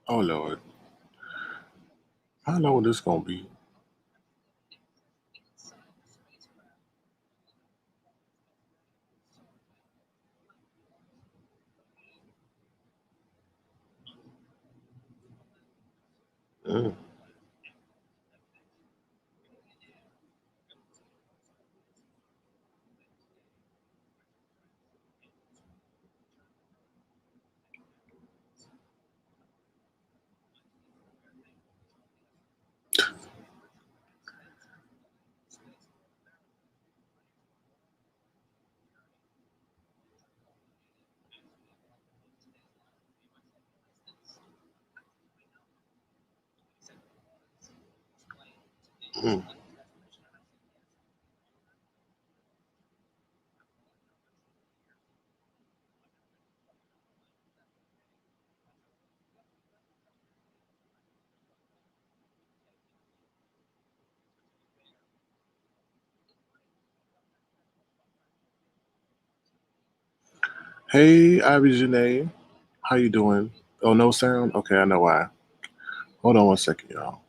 Oh Lord, how long this gonna be? Mm. Mm. Hey, Ivy Janae, how you doing? Oh, no sound? Okay, I know why. Hold on 1 second, y'all.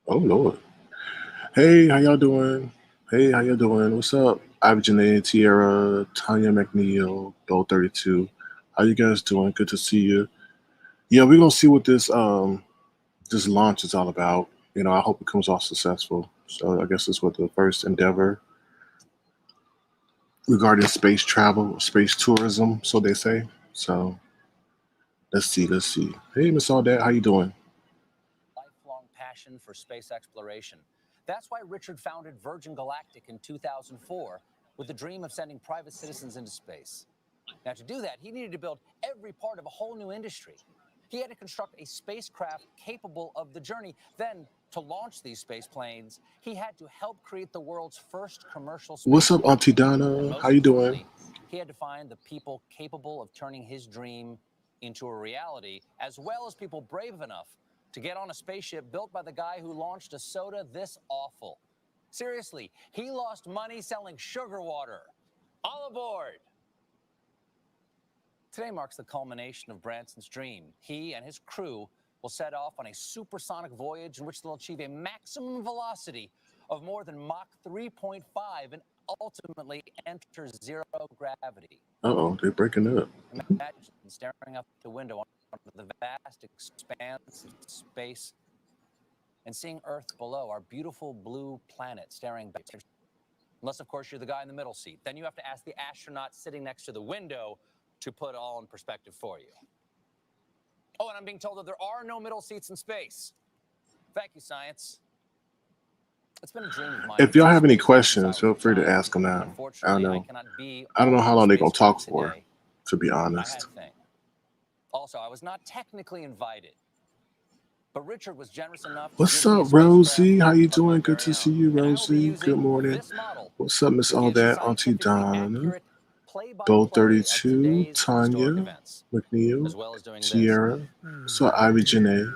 Oh Lord. Hey, how y'all doing? Hey, how y'all doing? What's up? Ivy Janae, Tierra, Tanya McNeil, Bill 32. How you guys doing? Good to see you. Yeah, we're gonna see what this launch is all about. I hope it comes off successful. So I guess this was the first endeavor regarding space travel, space tourism, so they say. So let's see. Hey, Miss Audette, how you doing? Lifelong passion for space exploration. That's why Richard founded Virgin Galactic in 2004 with the dream of sending private citizens into space. Now, to do that, he needed to build every part of a whole new industry. He had to construct a spacecraft capable of the journey. Then, to launch these space planes, he had to help create the world's first commercial What's up, spacecraft. Auntie And Donna? How most you doing? importantly, he had to find the people capable of turning his dream into a reality, as well as people brave enough to get on a spaceship built by the guy who launched a soda this awful. Seriously, he lost money selling sugar water. All aboard! Today marks the culmination of Branson's dream. He and his crew will set off on a supersonic voyage in which they'll achieve a maximum velocity of more than Mach 3.5 and ultimately enter zero gravity. Uh-oh, they're breaking up. Imagine staring out the window on the vast expanse of space and seeing Earth below, our beautiful blue planet staring back. Unless, of course, you're the guy in the middle seat. Then you have to ask the astronaut sitting next to the window to put it all in perspective for you. Oh, and I'm being told that there are no middle seats in space. Thank you, science. It's been a dream of mine If to y'all visit have any space since I questions, was feel a free to child. ask them now. I don't Unfortunately, I know. cannot be I don't know on how the long they're gonna talk spacecraft for, today. to be I had honest. to think. Also, I was not technically invited, but Richard was generous enough to What's give me a up, spacecraft Rosie? How you of my doing? Good very to see own. you, And I will be Rosie. Good using morning. this model What's up, Miss to give All Auntie scientifically Donna, accurate Bo play-by-play of 32, today's historic Tanya, events, McNeil, as well as doing this. Sierra. So Ivy Janae.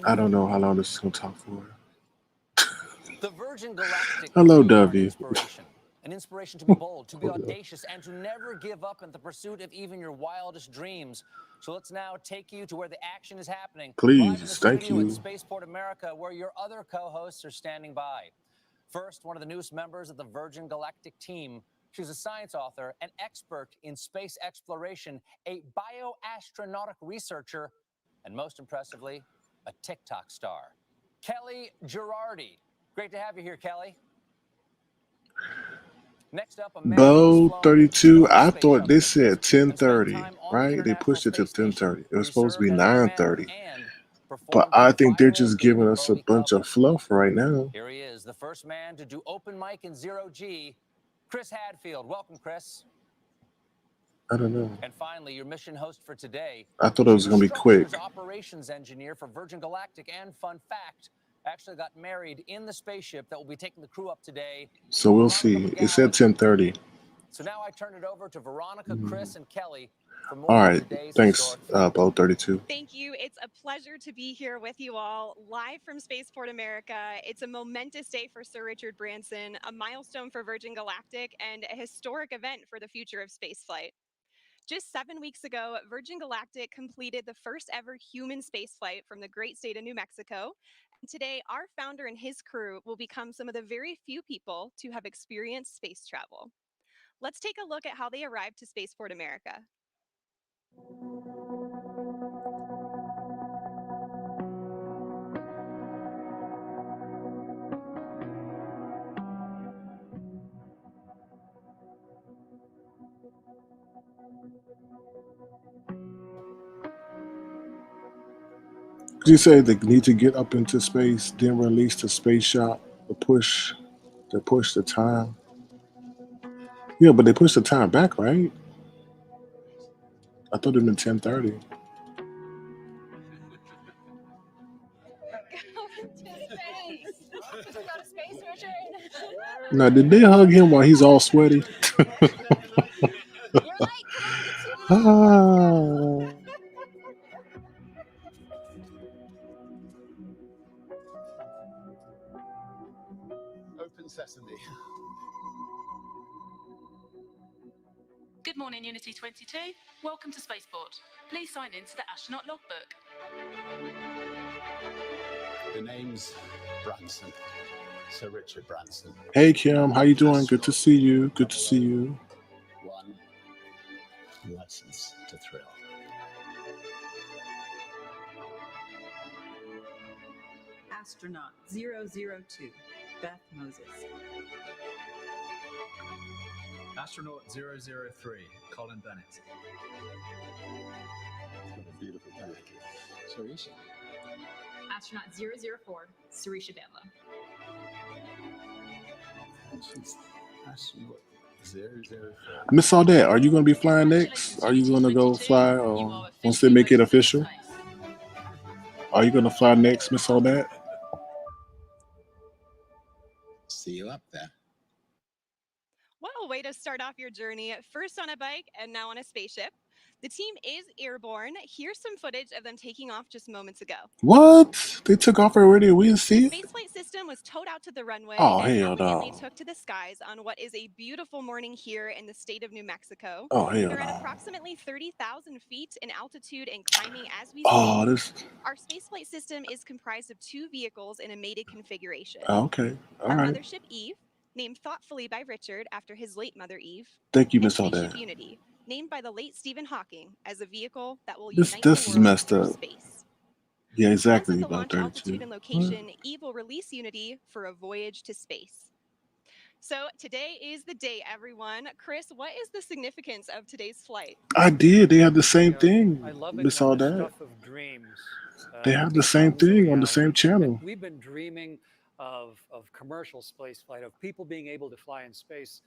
I don't know how long this is gonna talk for. The Virgin Galactic Hello, crew are Dovey. an inspiration to be bold, to be Oh, no. audacious, and to never give up in the pursuit of even your wildest dreams. So let's now take you to where the action is happening, live in the Please, thank studio at you. Spaceport America, where your other co-hosts are standing by. First, one of the newest members of the Virgin Galactic team. She's a science author, an expert in space exploration, a bioastronautic researcher, and most impressively, a TikTok star. Kelly Girardi. Great to have you here, Kelly. Next up, a man who's Bo flown 32. more I space thought they shuttles said and spent 10:30, time on the right? They International pushed it to Space Station, 10:30. It where was he supposed to served be as a commander 9:30. and But performed I the think they're viral just giving David us a Bowie bunch of cover. fluff right now. Here he is, the first man to do open mic in zero G, Chris Hadfield. Welcome, Chris. I don't know. And finally, your mission host for today. I thought it was She's a gonna be quick. structures operations engineer for Virgin Galactic, and fun fact, actually got married in the spaceship that will be taking the crew up today. So we'll Veronica see. It said McGowan. 10:30. So now I turn it over to Veronica, Chris, and Kelly For All more on right. today's Thanks, historic Bow 32. Thank you. It's a pleasure to be here with you all live from Spaceport America. It's a momentous day for Sir Richard Branson, a milestone for Virgin Galactic, and a historic event for the future of spaceflight. Just 7 weeks ago, Virgin Galactic completed the first ever human spaceflight from the great state of New Mexico. And today, our founder and his crew will become some of the very few people to have experienced space travel. Let's take a look at how they arrived to Spaceport America. You say they need to get up into space, then release the space shot, to push the time. Yeah, but they push the time back, right? I thought it been 10:30. Now, did they hug him while he's all sweaty? Ah. Open sesame. Good morning, Unity 22. Welcome to Spaceport. Please sign in to the astronaut logbook. The name's Branson. Sir Richard Branson. Hey Kim, how you doing? Good to see you. Good to see you. One license to thrill. Astronaut 002, Beth Moses. Astronaut 003, Colin Bennett. What a beautiful day. Sarisha. Astronaut 004, Sarisha Bamla. She's astronaut 004. Miss Audette, are you gonna be flying next? Are you gonna go fly once they make it official? Are you gonna fly next, Miss Audette? See you up there. What a way to start off your journey, first on a bike and now on a spaceship. The team is airborne. Here's some footage of them taking off just moments ago. What? They took off already? We didn't see The it? spaceflight system was towed out to the runway Oh, and hell elegantly no. took to the skies on what is a beautiful morning here in the state of New Mexico. Oh, hell They're at no. approximately 30,000 feet in altitude and climbing as we Oh, speak. this. Our spaceflight system is comprised of two vehicles in a mated configuration. Oh, okay. All Our right. mothership Eve, named thoughtfully by Richard after his late mother Eve, Thank you, and Miss Spaceship Audette. Unity, named by the late Stephen Hawking as a vehicle that will This unite the this is world messed through up. space. Yeah, Once exactly. at the About launch 32. altitude and location, Eve will release Unity for a voyage to space. So today is the day, everyone. Chris, what is the significance of today's flight? I did. They had the same You know, thing, I love it Miss when the Audette. stuff of dreams They had the same becomes a thing on the reality. same channel. And we've been dreaming of commercial space flight, of people being able to fly in space.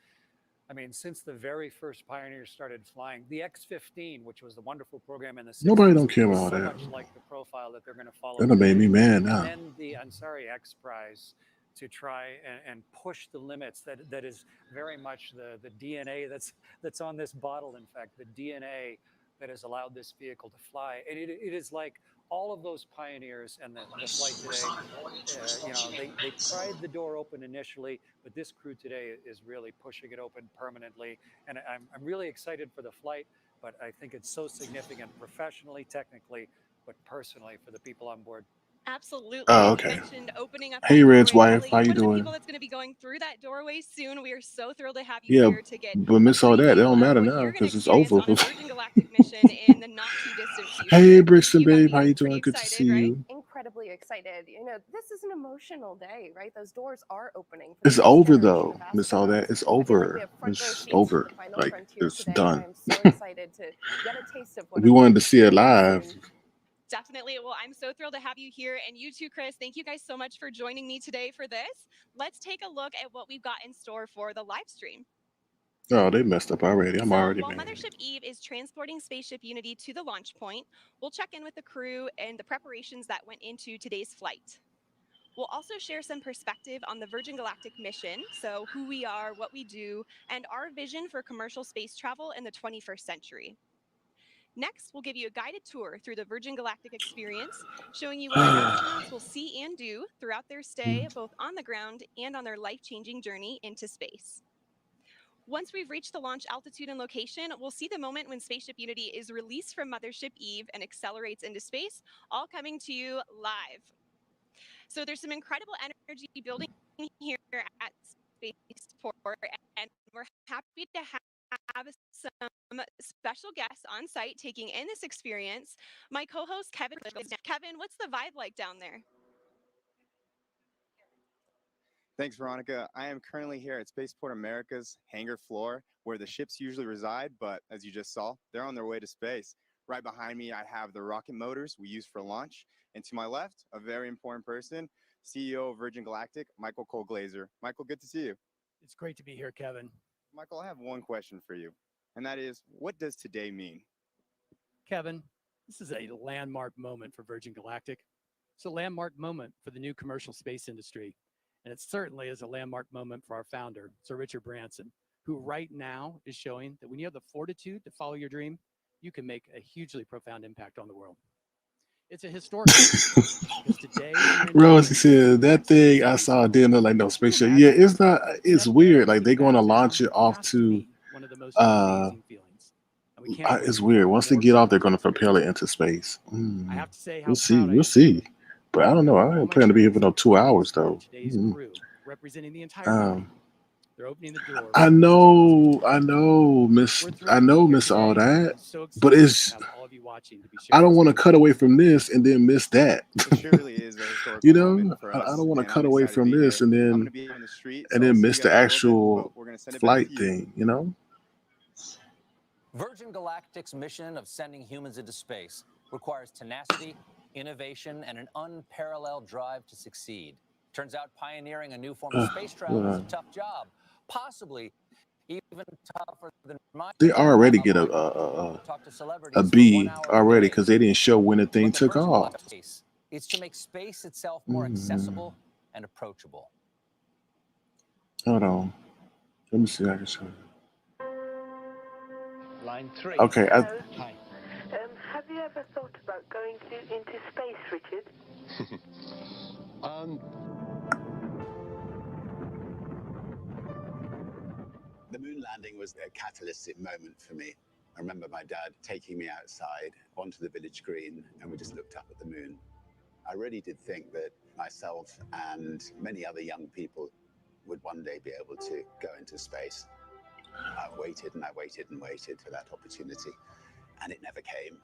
I mean, since the very first pioneers started flying, the X-15, which was the wonderful program in the Nobody 60s, don't care is about so that. much like the profile that they're going to follow That done made me today. mad And now. then the Ansari X Prize to try and push the limits. That is very much the DNA that's on this bottle. In fact, the DNA that has allowed this vehicle to fly. And it is like all of those pioneers and the flight today. They pried the door open initially, but this crew today is really pushing it open permanently. And I'm really excited for the flight, but I think it's so significant professionally, technically, but personally for the people on board. Absolutely. Oh, And you okay. mentioned opening up Hey, that Red's doorway. Well, wife, a how you bunch of doing? people that's going to be going through that doorway soon. We are so thrilled to have you Yeah, here to get but a Miss Audette, it preview don't of matter what now you're going to because it's experience over. on a Virgin Galactic mission in the not too distant Hey, future. Brixton, You gotta babe, be how you pretty doing? Good to see excited, right? you. Incredibly excited. You know, this is an emotional day, right? Those doors are opening for It's the next over generation though, of Miss astronauts. Audette. It's I feel like we over. have front row It's seats to over. the final Like frontier it's today, and done. I am so excited to get a taste of what We I'm going wanted to to see it experience live. soon. Definitely. Well, I'm so thrilled to have you here. And you too, Chris. Thank you guys so much for joining me today for this. Let's take a look at what we've got in store for the live stream. Oh, they messed up already. I'm So already while mad. Mothership Eve is transporting Spaceship Unity to the launch point, we'll check in with the crew and the preparations that went into today's flight. We'll also share some perspective on the Virgin Galactic mission, so who we are, what we do, and our vision for commercial space travel in the 21st century. Next, we'll give you a guided tour through the Virgin Galactic experience, showing you what astronauts will see and do throughout their stay, both on the ground and on their life-changing journey into space. Once we've reached the launch altitude and location, we'll see the moment when Spaceship Unity is released from Mothership Eve and accelerates into space, all coming to you live. So there's some incredible energy building here at Spaceport, and we're happy to have some special guests on site taking in this experience. My co-host Kevin, what's the vibe like down there? Thanks, Veronica. I am currently here at Spaceport America's hangar floor, where the ships usually reside, but as you just saw, they're on their way to space. Right behind me, I have the rocket motors we use for launch, and to my left, a very important person, CEO of Virgin Galactic, Michael Cole-Glazer. Michael, good to see you. It's great to be here, Kevin. Michael, I have one question for you, and that is, what does today mean? Kevin, this is a landmark moment for Virgin Galactic. It's a landmark moment for the new commercial space industry. And it certainly is a landmark moment for our founder, Sir Richard Branson, who right now is showing that when you have the fortitude to follow your dream, you can make a hugely profound impact on the world. It's a historic because today, Rosie said that thing I saw didn't look like no spaceship. Yeah, it's not. It's weird. Like they're going to launch it off to. It's weird. Once they get off, they're going to propel it into space. I have to say, how we'll see. We'll see. But I don't know. I ain't planning to be here for no 2 hours though. Representing the entire they're opening the door. I know, Miss all that, but it's. I don't want to cut away from this and then miss that. You know, I don't want to cut away from this and then miss the actual flight thing. You know. Virgin Galactic's mission of sending humans into space requires tenacity, innovation, and an unparalleled drive to succeed. Turns out pioneering a new form of space travel is a tough job, possibly even tougher than mine. They already get a B already because they didn't show when the thing took off. It's to make space itself more accessible and approachable. Hold on. Let me see if I can show you. Line 3. Okay. Hi. Have you ever thought about going into space, Richard? The moon landing was a catalytic moment for me. I remember my dad taking me outside onto the village green, and we just looked up at the moon. I really did think that myself and many other young people would one day be able to go into space. I waited and I waited and waited for that opportunity, and it never came.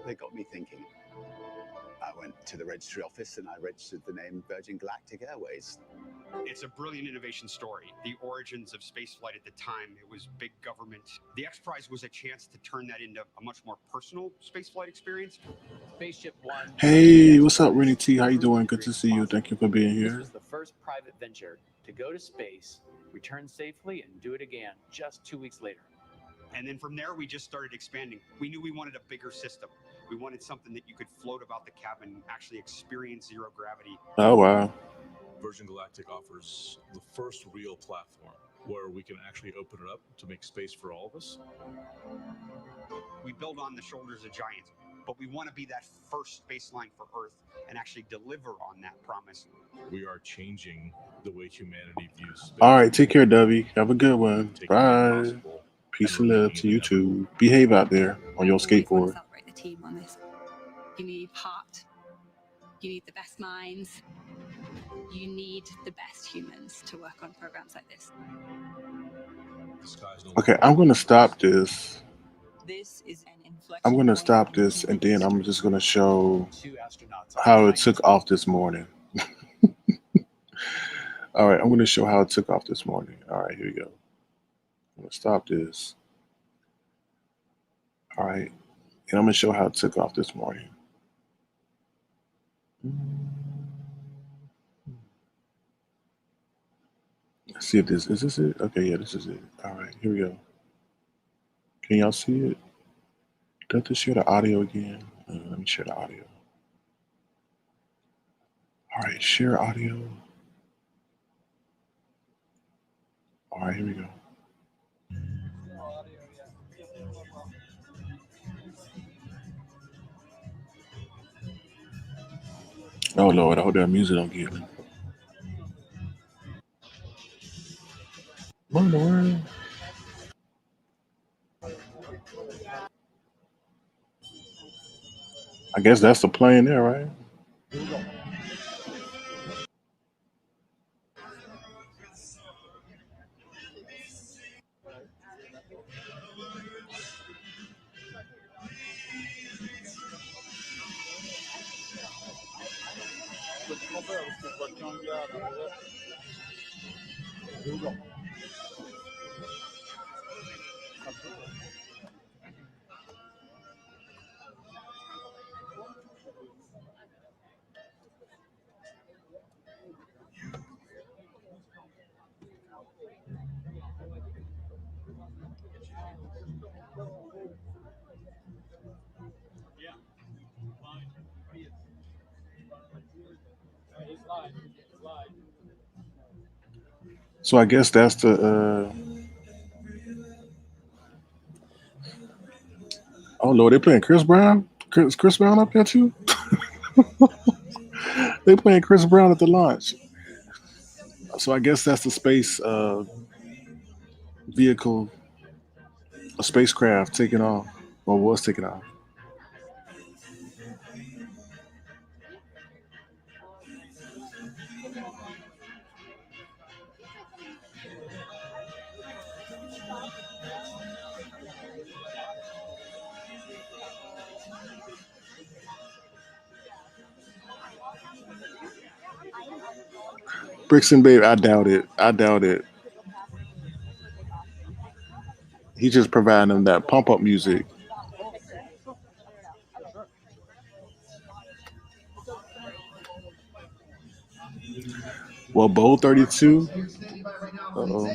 They got me thinking. I went to the registry office and I registered the name Virgin Galactic Airways. It's a brilliant innovation story. The origins of spaceflight at the time, it was big government. The X Prize was a chance to turn that into a much more personal spaceflight experience. Spaceship One. Hey, what's up, Rennie T? How you doing? Good to see you. Thank you for being here. This was the first private venture to go to space, return safely, and do it again just 2 weeks later. And then from there, we just started expanding. We knew we wanted a bigger system. We wanted something that you could float about the cabin and actually experience zero gravity. Oh, wow. Virgin Galactic offers the first real platform where we can actually open it up to make space for all of us. We build on the shoulders of giants, but we want to be that first baseline for Earth and actually deliver on that promise. We are changing the way humanity views space. All right, take care, Dubby. Have a good one. Bye. Peace and love to you too. Behave out there on your skateboard. Celebrate the team on this. You need heart. You need the best minds. You need the best humans to work on programs like this. Okay, I'm going to stop this. This is an inflection. I'm going to stop this and then I'm just going to show how it took off this morning. All right, I'm going to show how it took off this morning. All right, here we go. I'm going to stop this. All right, and I'm going to show how it took off this morning. Let's see if is this it? Okay, yeah, this is it. All right, here we go. Can y'all see it? Do I have to share the audio again? Let me share the audio. All right, share audio. All right, here we go. Oh Lord, I hope that music don't get me. What in the world? I guess that's the plane there, right? So I guess that's the. Oh Lord, they playing Chris Brown. Chris Brown up there too. They playing Chris Brown at the launch. So I guess that's the space vehicle, a spacecraft taking off, or was taking off. Brixton, babe, I doubt it. I doubt it. He's just providing them that pump up music. Well, Bowl 32. Uh-oh.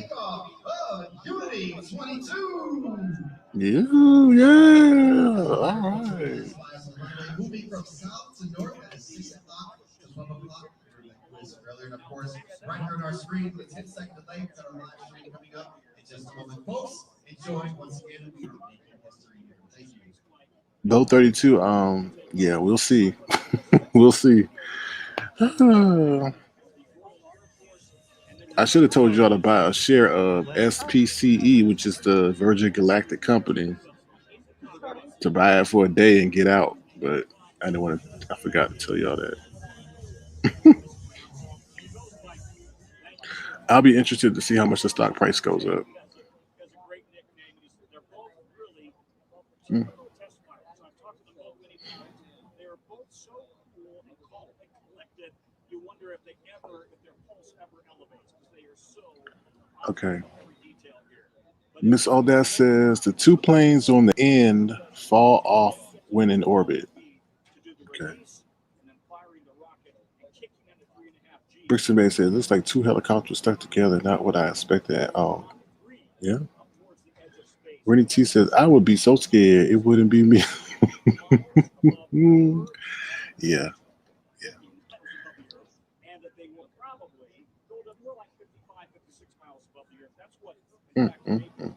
Yeah, yeah. All right. Bowl 32. Yeah, we'll see. We'll see. I should have told y'all to buy a share of SPCE, which is the Virgin Galactic company, to buy it for a day and get out. But I didn't want to. I forgot to tell y'all that. I'll be interested to see how much the stock price goes up. Mm. Okay. Miss Aldas says the two planes on the end fall off when in orbit. Okay. Brixton Bay says looks like two helicopters stuck together. Not what I expected at all. Yeah. Rennie T says I would be so scared it wouldn't be me. Yeah. Yeah. Mm.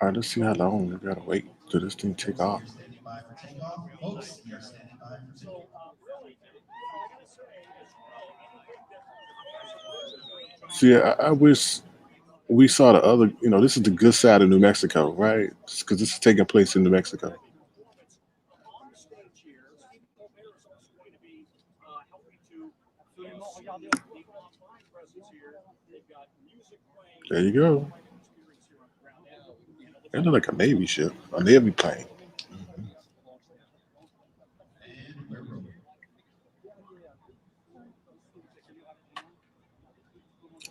All right, let's see how long we gotta wait till this thing take off. See, I wish we saw the other. This is the good side of New Mexico, right? Because this is taking place in New Mexico. There you go. They look like a Navy ship, a Navy plane.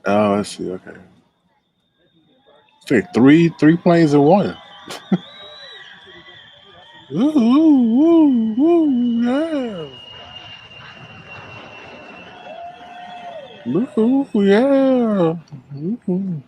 Oh, I see. Okay. Take three planes in one. Ooh, ooh, ooh, yeah. Ooh, yeah. Ooh.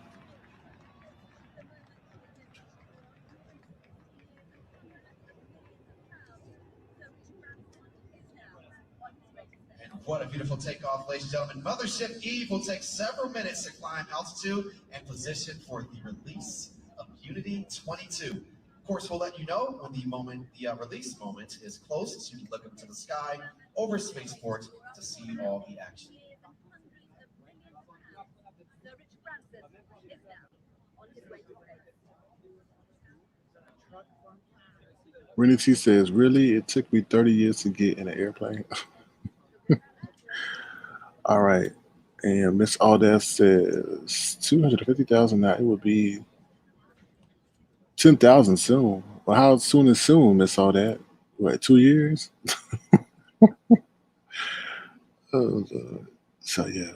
What a beautiful takeoff, ladies and gentlemen. Mothership Eve will take several minutes to climb altitude and position for the release of Unity 22. Of course, we'll let you know when the release moment is close, so you can look up to the sky over spaceport to see all the action. Rennie T says, "Really? It took me 30 years to get in an airplane." All right. And Miss Aldez says 250,000 now. It would be 10,000 soon. Well, how soon is soon, Miss Aldez? What, 2 years? Oh, Lord. So yeah.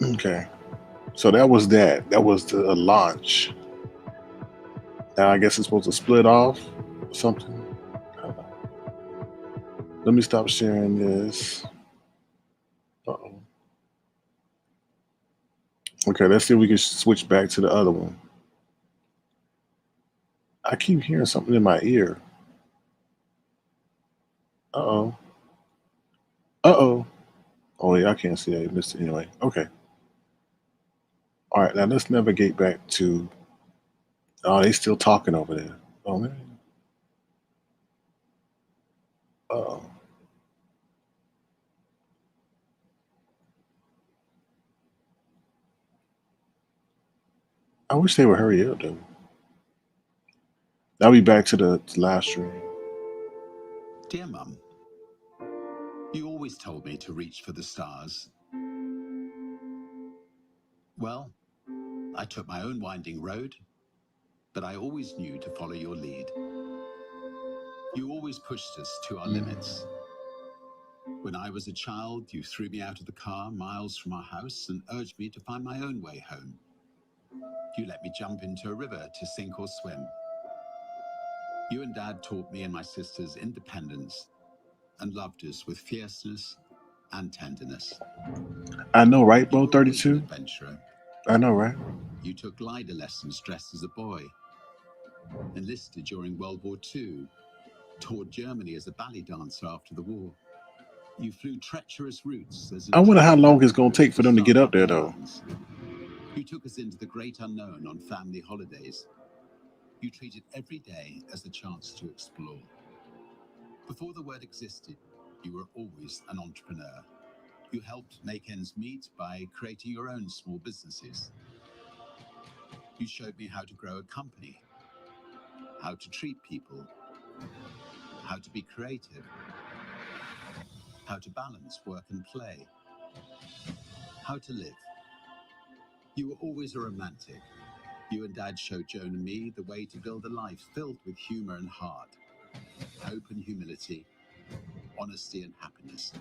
Okay. So that was that. That was the launch. Now I guess it's supposed to split off or something. Let me stop sharing this. Uh-oh. Okay, let's see if we can switch back to the other one. I keep hearing something in my ear. Uh-oh. Uh-oh. Oh, yeah, I can't see that. You missed it anyway. Okay. All right, now let's navigate back to... Oh, they still talking over there. Oh, man. Uh-oh. I wish they would hurry up, though. I'll be back to the live stream. Dear Mum, you always told me to reach for the stars. Well, I took my own winding road, but I always knew to follow your lead. You always pushed us to our limits. When I was a child, you threw me out of the car miles from our house and urged me to find my own way home. You let me jump into a river to sink or swim. You and Dad taught me and my sisters independence and loved us with fierceness and tenderness. I know, right, Bo 32? Adventurer. I know, right? You took glider lessons dressed as a boy, enlisted during World War II, toured Germany as a ballet dancer after the war. You flew treacherous routes as a I wonder how trainee long it's going to pilot take for them to get up there, though. You took us into the great unknown on family holidays. You treated every day as a chance to explore. Before the word existed, you were always an entrepreneur. You helped make ends meet by creating your own small businesses. You showed me how to grow a company, how to treat people, how to be creative, how to balance work and play, how to live. You were always a romantic. You and Dad showed Joan and me the way to build a life filled with humor and heart, hope and humility, honesty and happiness.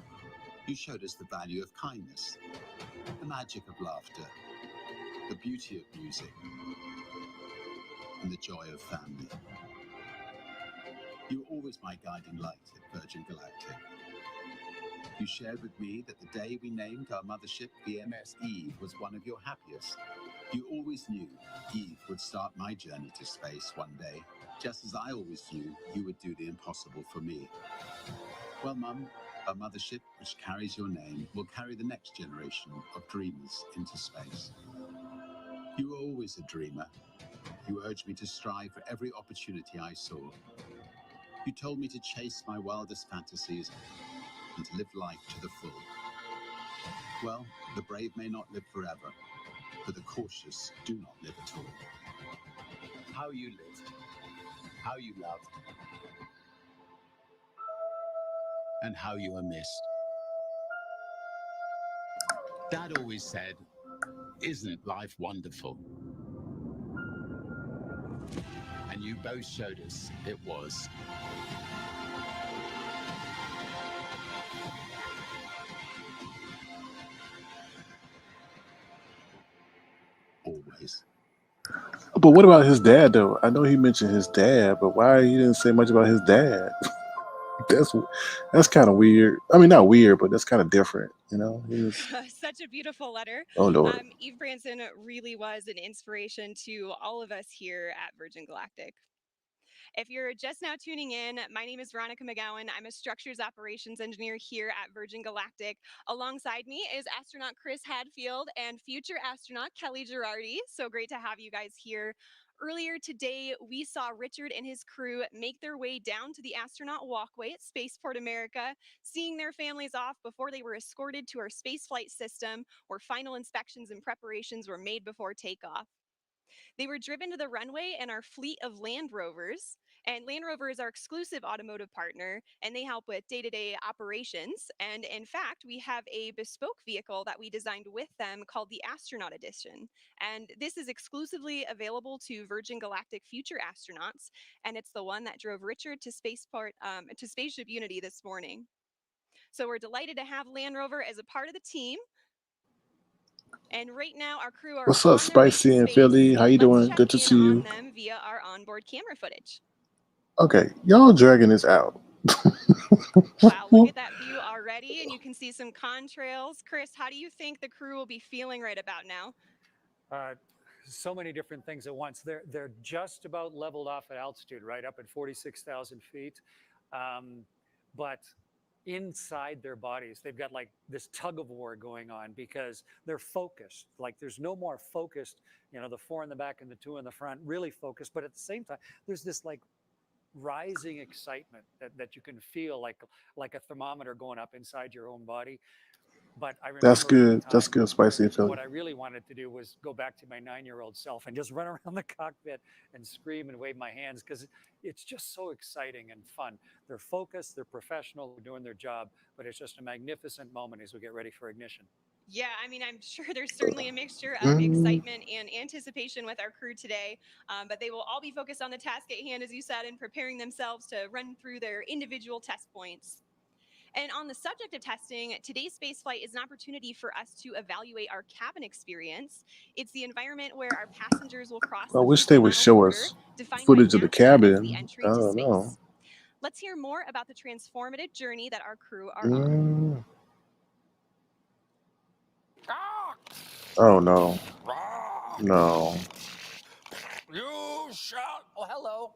You showed us the value of kindness, the magic of laughter, the beauty of music, and the joy of family. You were always my guiding light at Virgin Galactic. You shared with me that the day we named our mothership VMS Eve was one of your happiest. You always knew Eve would start my journey to space one day, just as I always knew you would do the impossible for me. Well, Mum, our mothership, which carries your name, will carry the next generation of dreamers into space. You were always a dreamer. You urged me to strive for every opportunity I saw. You told me to chase my wildest fantasies and to live life to the full. Well, the brave may not live forever, but the cautious do not live at all. How you lived, how you loved, and how you are missed. Dad always said, "Isn't life wonderful?" And you both showed us it was. Always. But what about his dad, though? I know he mentioned his dad, but why he didn't say much about his dad? That's kind of weird. I mean, not weird, but that's kind of different, you know? Such a beautiful letter. Oh, Lord. Eve Branson really was an inspiration to all of us here at Virgin Galactic. If you're just now tuning in, my name is Veronica McGowan. I'm a structures operations engineer here at Virgin Galactic. Alongside me is astronaut Chris Hadfield and future astronaut Kelly Girardi. So great to have you guys here. Earlier today, we saw Richard and his crew make their way down to the astronaut walkway at Spaceport America, seeing their families off before they were escorted to our spaceflight system, where final inspections and preparations were made before takeoff. They were driven to the runway in our fleet of Land Rovers. And Land Rover is our exclusive automotive partner, and they help with day-to-day operations. And in fact, we have a bespoke vehicle that we designed with them called the Astronaut Edition. And this is exclusively available to Virgin Galactic future astronauts. And it's the one that drove Richard to to Spaceship Unity this morning. So we're delighted to have Land Rover as a part of the team. And right now, our crew are What's on up, their way to Spicy and space. Philly? How you Let's doing? check Good to in see on you. them via our onboard camera footage. Okay, y'all dragging this out. Wow, look at that view already, and you can see some contrails. Chris, how do you think the crew will be feeling right about now? So many different things at once. They're just about leveled off at altitude, right up at 46,000 feet. But inside their bodies, they've got like this tug of war going on because they're focused. Like there's no more focused, the 4 in the back and the 2 in the front, really focused. But at the same time, there's this like rising excitement that you can feel like a thermometer going up inside your own body. But I remember That's at the good. That's time, good, Spicy and Philly. what I really wanted to do was go back to my 9-year-old self and just run around the cockpit and scream and wave my hands because it's just so exciting and fun. They're focused, they're professional, they're doing their job, but it's just a magnificent moment as we get ready for ignition. Yeah, I mean, I'm sure there's certainly a mixture of excitement and anticipation with our crew today, but they will all be focused on the task at hand, as you said, and preparing themselves to run through their individual test points. And on the subject of testing, today's spaceflight is an opportunity for us to evaluate our cabin experience. It's the environment where our passengers will cross I the wish they would 50-mile show border, us defined by footage of the NASA as the cabin. entry I to don't know. space. Let's hear more about the transformative journey that our crew are on. Oh no. No. You shall. Oh, hello.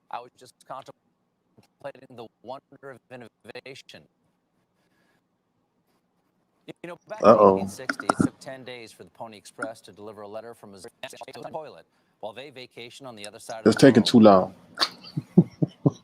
I was just contemplating the wonder of innovation. Back in 1860, it took 10 days for the Pony Express to deliver a letter from Missouri to the toilet, while they vacation on the other side of It's the taking world. too long.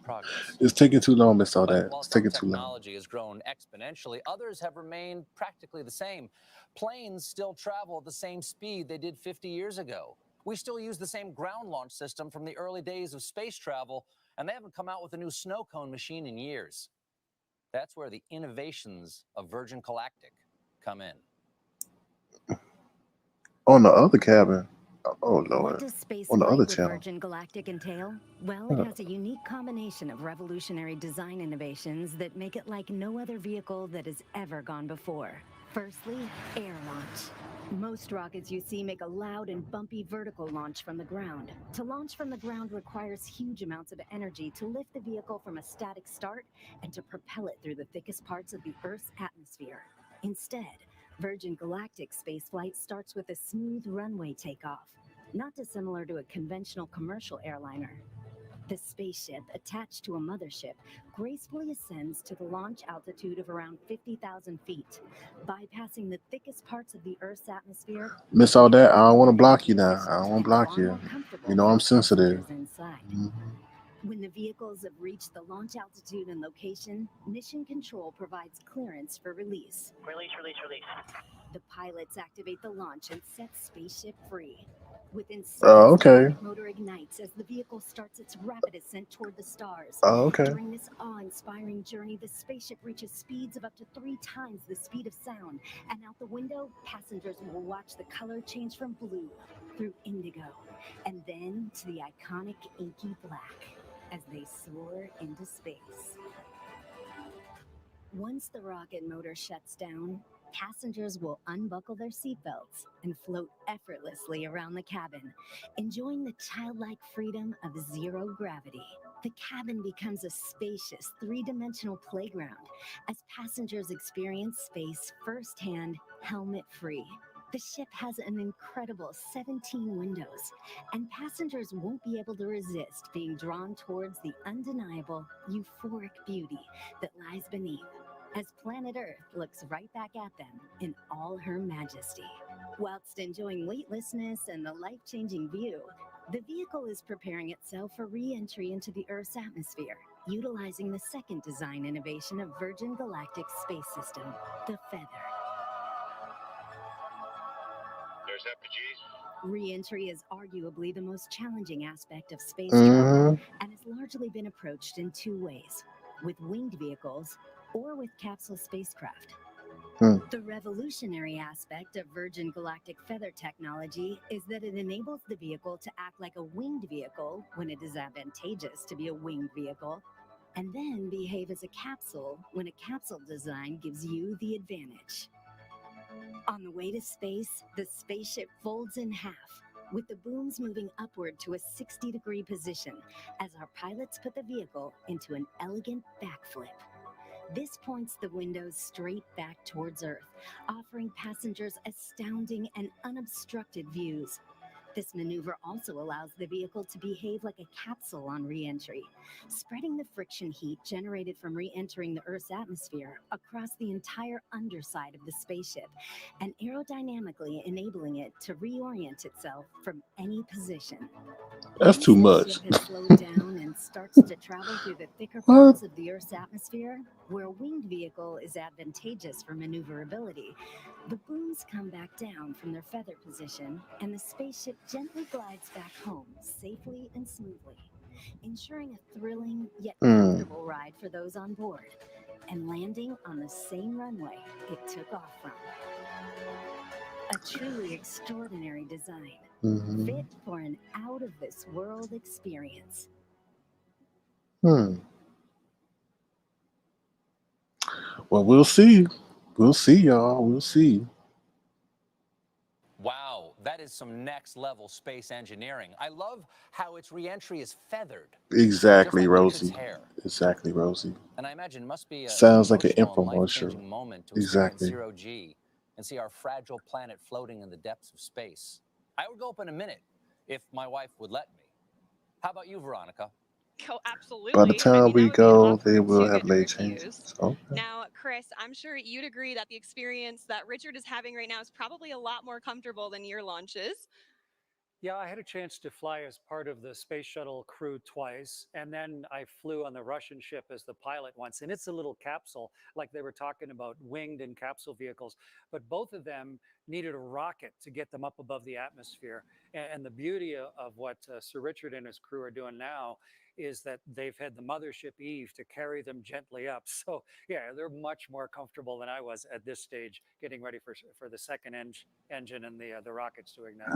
Progress. It's taking too long, Miss Audette. While It's some taking too long. technology has grown exponentially, others have remained practically the same. Planes still travel at the same speed they did 50 years ago. We still use the same ground launch system from the early days of space travel, and they haven't come out with a new snow cone machine in years. That's where the innovations of Virgin Galactic come in. On the other cabin. Oh Lord. What does space On the flight other with channel. Virgin Galactic entail? Well, it has a unique combination of revolutionary design innovations that make it like no other vehicle that has ever gone before. Firstly, air launch. Most rockets you see make a loud and bumpy vertical launch from the ground. To launch from the ground requires huge amounts of energy to lift the vehicle from a static start and to propel it through the thickest parts of the Earth's atmosphere. Instead, Virgin Galactic spaceflight starts with a smooth runway takeoff, not dissimilar to a conventional commercial airliner. The spaceship, attached to a mothership, gracefully ascends to the launch altitude of around 50,000 feet, bypassing the thickest parts of the Earth's atmosphere. Miss Audette, I don't want to block you now. I don't want to block you. You know I'm sensitive. When the vehicles have reached the launch altitude and location, Mission Control provides clearance for release. Release, release, release. The pilots activate the launch and set spaceship free. Within seconds, okay. the rocket motor ignites as the vehicle starts its rapid ascent toward the stars. Okay. During this awe-inspiring journey, the spaceship reaches speeds of up to 3 times the speed of sound. And out the window, passengers will watch the color change from blue through indigo, and then to the iconic inky black as they soar into space. Once the rocket motor shuts down, passengers will unbuckle their seatbelts and float effortlessly around the cabin, enjoying the childlike freedom of zero gravity. The cabin becomes a spacious, 3-dimensional playground as passengers experience space firsthand, helmet-free. The ship has an incredible 17 windows, and passengers won't be able to resist being drawn towards the undeniable, euphoric beauty that lies beneath, as planet Earth looks right back at them in all her majesty. Whilst enjoying weightlessness and the life-changing view, the vehicle is preparing itself for re-entry into the Earth's atmosphere, utilizing the second design innovation of Virgin Galactic's space system, the Feather. There's FPGs. Re-entry is arguably the most challenging aspect of space Mhm. travel and has largely been approached in two ways, with winged vehicles or with capsule spacecraft. The revolutionary aspect of Virgin Galactic Feather technology is that it enables the vehicle to act like a winged vehicle when it is advantageous to be a winged vehicle, and then behave as a capsule when a capsule design gives you the advantage. On the way to space, the spaceship folds in half, with the booms moving upward to a 60-degree position as our pilots put the vehicle into an elegant backflip. This points the windows straight back towards Earth, offering passengers astounding and unobstructed views. This maneuver also allows the vehicle to behave like a capsule on re-entry, spreading the friction heat generated from re-entering the Earth's atmosphere across the entire underside of the spaceship, and aerodynamically enabling it to reorient itself from any position. That's too Once the much. ship has slowed down and starts to travel through the thicker parts of the Earth's atmosphere, where a winged vehicle is advantageous for maneuverability, the booms come back down from their feather position, and the spaceship gently glides back home safely and smoothly, ensuring a thrilling yet comfortable ride for those on board, and landing on the same runway it took off from. A truly extraordinary design, fit for an out-of-this-world experience. Well, we'll see. We'll see, y'all. We'll see. Wow, that is some next level space engineering. I love how its reentry is feathered. Exactly, just like Richard's Rosie. hair. Exactly, Rosie. And I imagine it must be Sounds like an emotional and infomercial. life-changing moment to experience Exactly. zero G and see our fragile planet floating in the depths of space. I would go up in a minute if my wife would let me. How about you, Veronica? Oh, absolutely. By the time we that would be an go, offer they will too have good to made refuse. changes. Okay. Now, Chris, I'm sure you'd agree that the experience that Richard is having right now is probably a lot more comfortable than your launches. Yeah, I had a chance to fly as part of the space shuttle crew twice, and then I flew on the Russian ship as the pilot once. And it's a little capsule, like they were talking about winged and capsule vehicles, but both of them needed a rocket to get them up above the atmosphere. And the beauty of what Sir Richard and his crew are doing now is that they've had the mothership Eve to carry them gently up. So yeah, they're much more comfortable than I was at this stage, getting ready for the second engine and the rockets to ignite.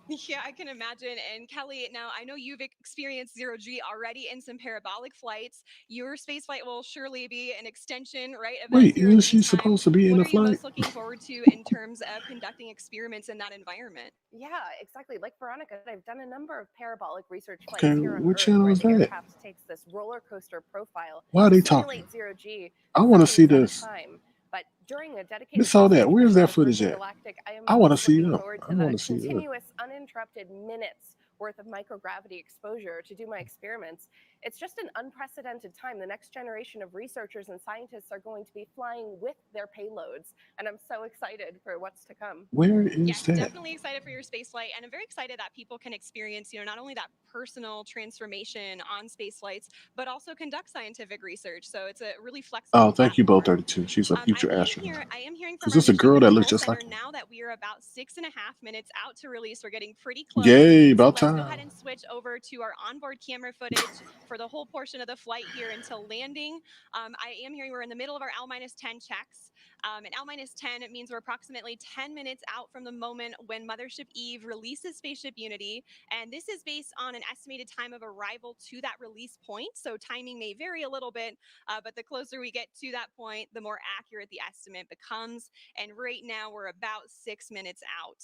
Yeah, I can imagine. And Kelly, now I know you've experienced zero G already in some parabolic flights. Your space flight will surely be an extension, right, of that Wait, zero isn't G she time. supposed to be in What the are you flight? most looking forward to in terms of conducting experiments in that environment? Yeah, exactly. Like Veronica, I've done a number of parabolic research flights Okay, here on what Earth channel where is the that? aircraft takes this roller coaster profile Why are to they talking? simulate zero G I want to see seconds this. at a time. But during a dedicated This all that. research Where's mission that of footage Virgin at? Galactic, I am I want to most see looking them. forward I to the want to see them. continuous uninterrupted minutes worth of microgravity exposure to do my experiments. It's just an unprecedented time. The next generation of researchers and scientists are going to be flying with their payloads, and I'm so excited for what's to come. Where is Yes, that? definitely excited for your space flight, and I'm very excited that people can experience, not only that personal transformation on space flights, but also conduct scientific research. So it's a really flexible. Oh, thank you, Bolt 32. She's a future I astronaut. am hearing from Because our it's a Mission girl that looks Control just Center like you. now that we are about 6.5 minutes out to release. We're getting pretty close. Yay, So about let's go ahead time. and switch over to our onboard camera footage for the whole portion of the flight here until landing. I am hearing we're in the middle of our L-10 checks. And L-10, it means we're approximately 10 minutes out from the moment when Mothership Eve releases Spaceship Unity. And this is based on an estimated time of arrival to that release point. So timing may vary a little bit, but the closer we get to that point, the more accurate the estimate becomes. And right now we're about 6 minutes out.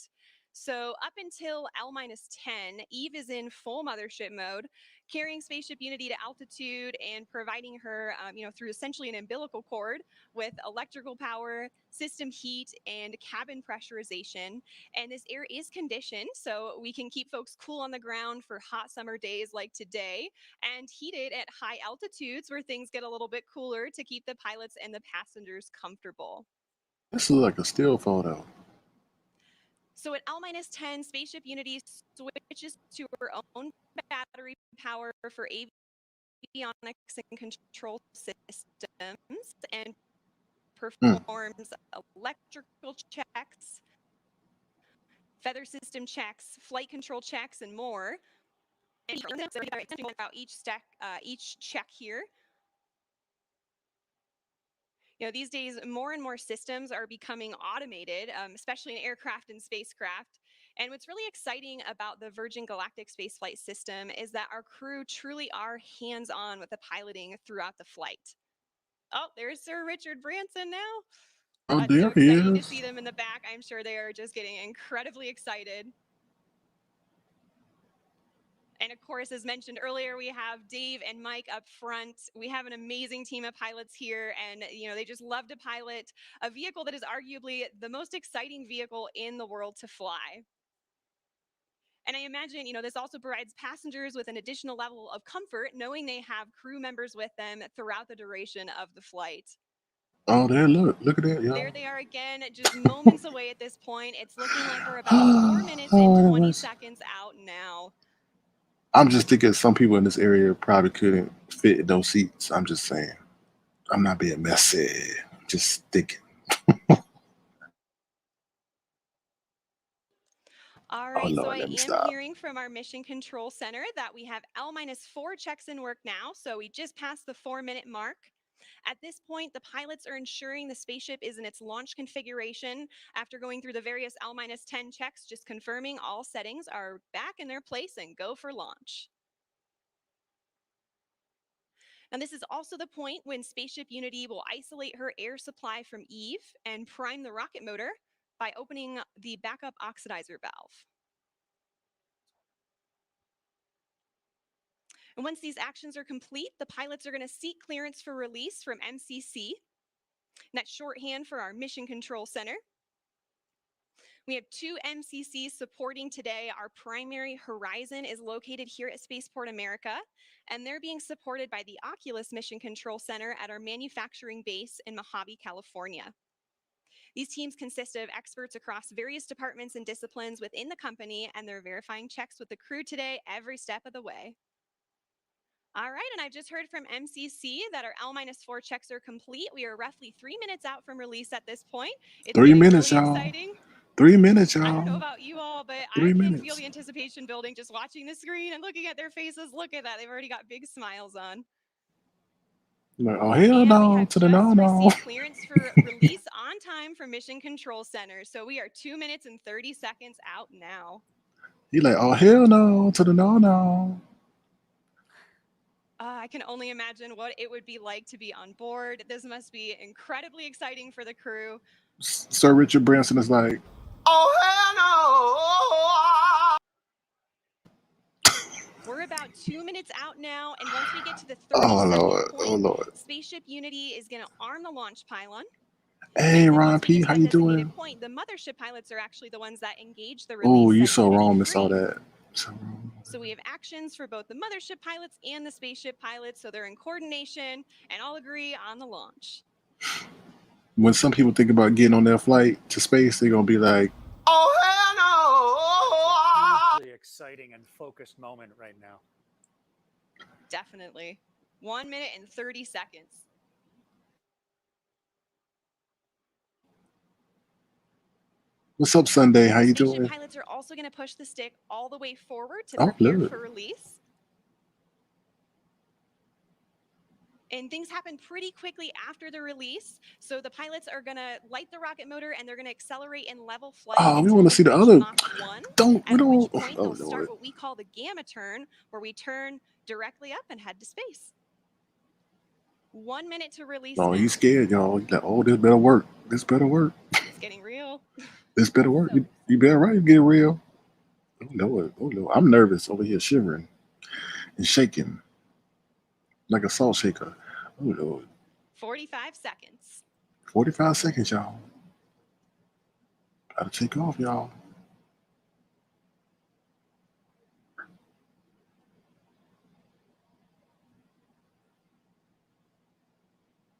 So up until L-10, Eve is in full mothership mode. carrying Spaceship Unity to altitude and providing her, through essentially an umbilical cord with electrical power, system heat, and cabin pressurization. And this air is conditioned, so we can keep folks cool on the ground for hot summer days like today, and heated at high altitudes where things get a little bit cooler to keep the pilots and the passengers comfortable. This looks like a still photo. So at L-10, Spaceship Unity switches to her own battery power for avionics and control systems and performs electrical checks, feather system checks, flight control checks, and more. And about each check here. These days, more and more systems are becoming automated, especially in aircraft and spacecraft. And what's really exciting about the Virgin Galactic spaceflight system is that our crew truly are hands-on with the piloting throughout the flight. Oh, there's Sir Richard Branson now. Oh, It's there so he exciting to is. see them in the back. I'm sure they are just getting incredibly excited. And of course, as mentioned earlier, we have Dave and Mike up front. We have an amazing team of pilots here, and they just love to pilot a vehicle that is arguably the most exciting vehicle in the world to fly. And I imagine, this also provides passengers with an additional level of comfort, knowing they have crew members with them throughout the duration of the flight. Oh, there, look at that, y'all. There they are again, just moments away at this point. It's looking like we're about 4 minutes and 20 seconds out now. I'm just thinking some people in this area probably couldn't fit in those seats. I'm just saying. I'm not being messy. Just thinking. All right, Lord, so I let me am stop. hearing from our Mission Control Center that we have L-4 checks in work now, so we just passed the 4-minute mark. At this point, the pilots are ensuring the spaceship is in its launch configuration after going through the various L-10 checks, just confirming all settings are back in their place and go for launch. And this is also the point when Spaceship Unity will isolate her air supply from Eve and prime the rocket motor by opening the backup oxidizer valve. And once these actions are complete, the pilots are going to seek clearance for release from MCC. And that's shorthand for our Mission Control Center. We have 2 MCCs supporting today. Our primary Horizon is located here at Spaceport America, and they're being supported by the Oculus Mission Control Center at our manufacturing base in Mojave, California. These teams consist of experts across various departments and disciplines within the company, and they're verifying checks with the crew today every step of the way. All right, and I've just heard from MCC that our L-4 checks are complete. We are roughly 3 minutes out from release at this point. It's 3 minutes, really y'all. exciting. 3 minutes, I don't know y'all. about you all, but 3 I can minutes. feel the anticipation building just watching the screen and looking at their faces. Look at that. They've already got big smiles on. Like, oh, hell no to the no. Received clearance for release on time from Mission Control Center. So we are 2 minutes and 30 seconds out now. He like, oh, hell no to the no. I can only imagine what it would be like to be on board. This must be incredibly exciting for the crew. Sir Richard Branson is like, oh, hell no. We're about 2 minutes out now, and once we get to the 30-second point, oh Lord. Spaceship Unity is going to arm the launch pylon. Hey, Ron P, how you doing? Point, the mothership pilots are actually the ones that engage the release. Oh, you so wrong, miss all that. So we have actions for both the mothership pilots and the spaceship pilots, so they're in coordination and all agree on the launch. When some people think about getting on their flight to space, they're gonna be like, oh, hell no! Hugely exciting and focused moment right now. Definitely. 1 minute and 30 seconds. What's up, Sunday? How you Spaceship doing? Pilots are also going to push the stick all the way forward to Oh, prepare good. for release. And things happen pretty quickly after the release. So the pilots are going to light the rocket motor and they're going to accelerate in level flight. Oh, we want to see the other. At which point they'll start what we call the gamma turn, where we turn directly up and head to space. 1 minute to release. Oh, he's scared, y'all. He's like, oh, this better work. This better work. It's getting real. This better work. You better right. Get real. Oh Lord. I'm nervous over here shivering. and shaking like a salt shaker. Oh Lord. 45 seconds. 45 seconds, y'all. Gotta take off, y'all.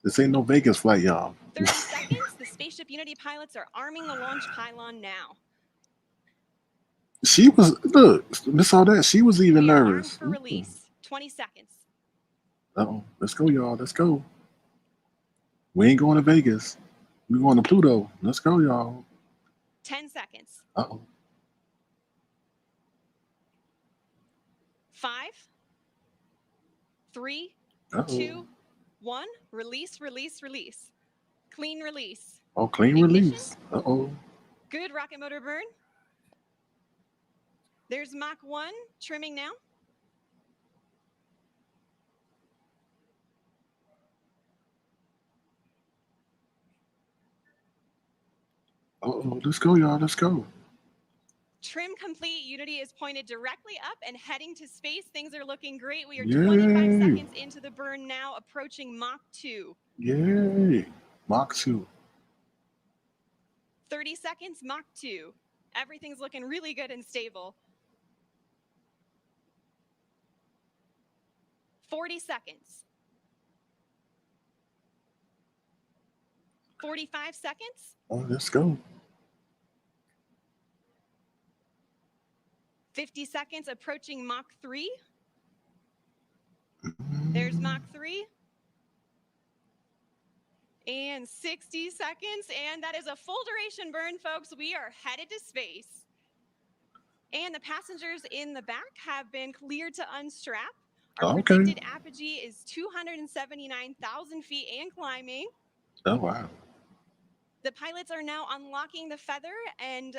This ain't no Vegas flight, y'all. 30 seconds. The Spaceship Unity pilots are arming the launch pylon now. She was, look, miss all that. She was even We are armed nervous. for release. 20 seconds. Uh-oh. Let's go, y'all. Let's go. We ain't going to Vegas. We're going to Pluto. Let's go, y'all. 10 seconds. Uh-oh. 5, 3, Uh-oh. 2, 1. Release, release, release. Clean release. Oh, clean release. Uh-oh. Good rocket motor burn. There's Mach 1 trimming now. Uh-oh. Let's go, y'all. Let's go. Trim complete. Unity is pointed directly up and heading to space. Things are looking great. We are Yay. 25 seconds into the burn now, approaching Mach 2. Yay. Mach 2. 30 seconds, Mach 2. Everything's looking really good and stable. 40 seconds. 45 seconds. Oh, let's go. 50 seconds, approaching Mach 3. There's Mach 3. And 60 seconds, and that is a full duration burn, folks. We are headed to space. And the passengers in the back have been cleared to unstrap. Our predicted apogee is 279,000 feet and climbing. Oh, wow. The pilots are now unlocking the feather, and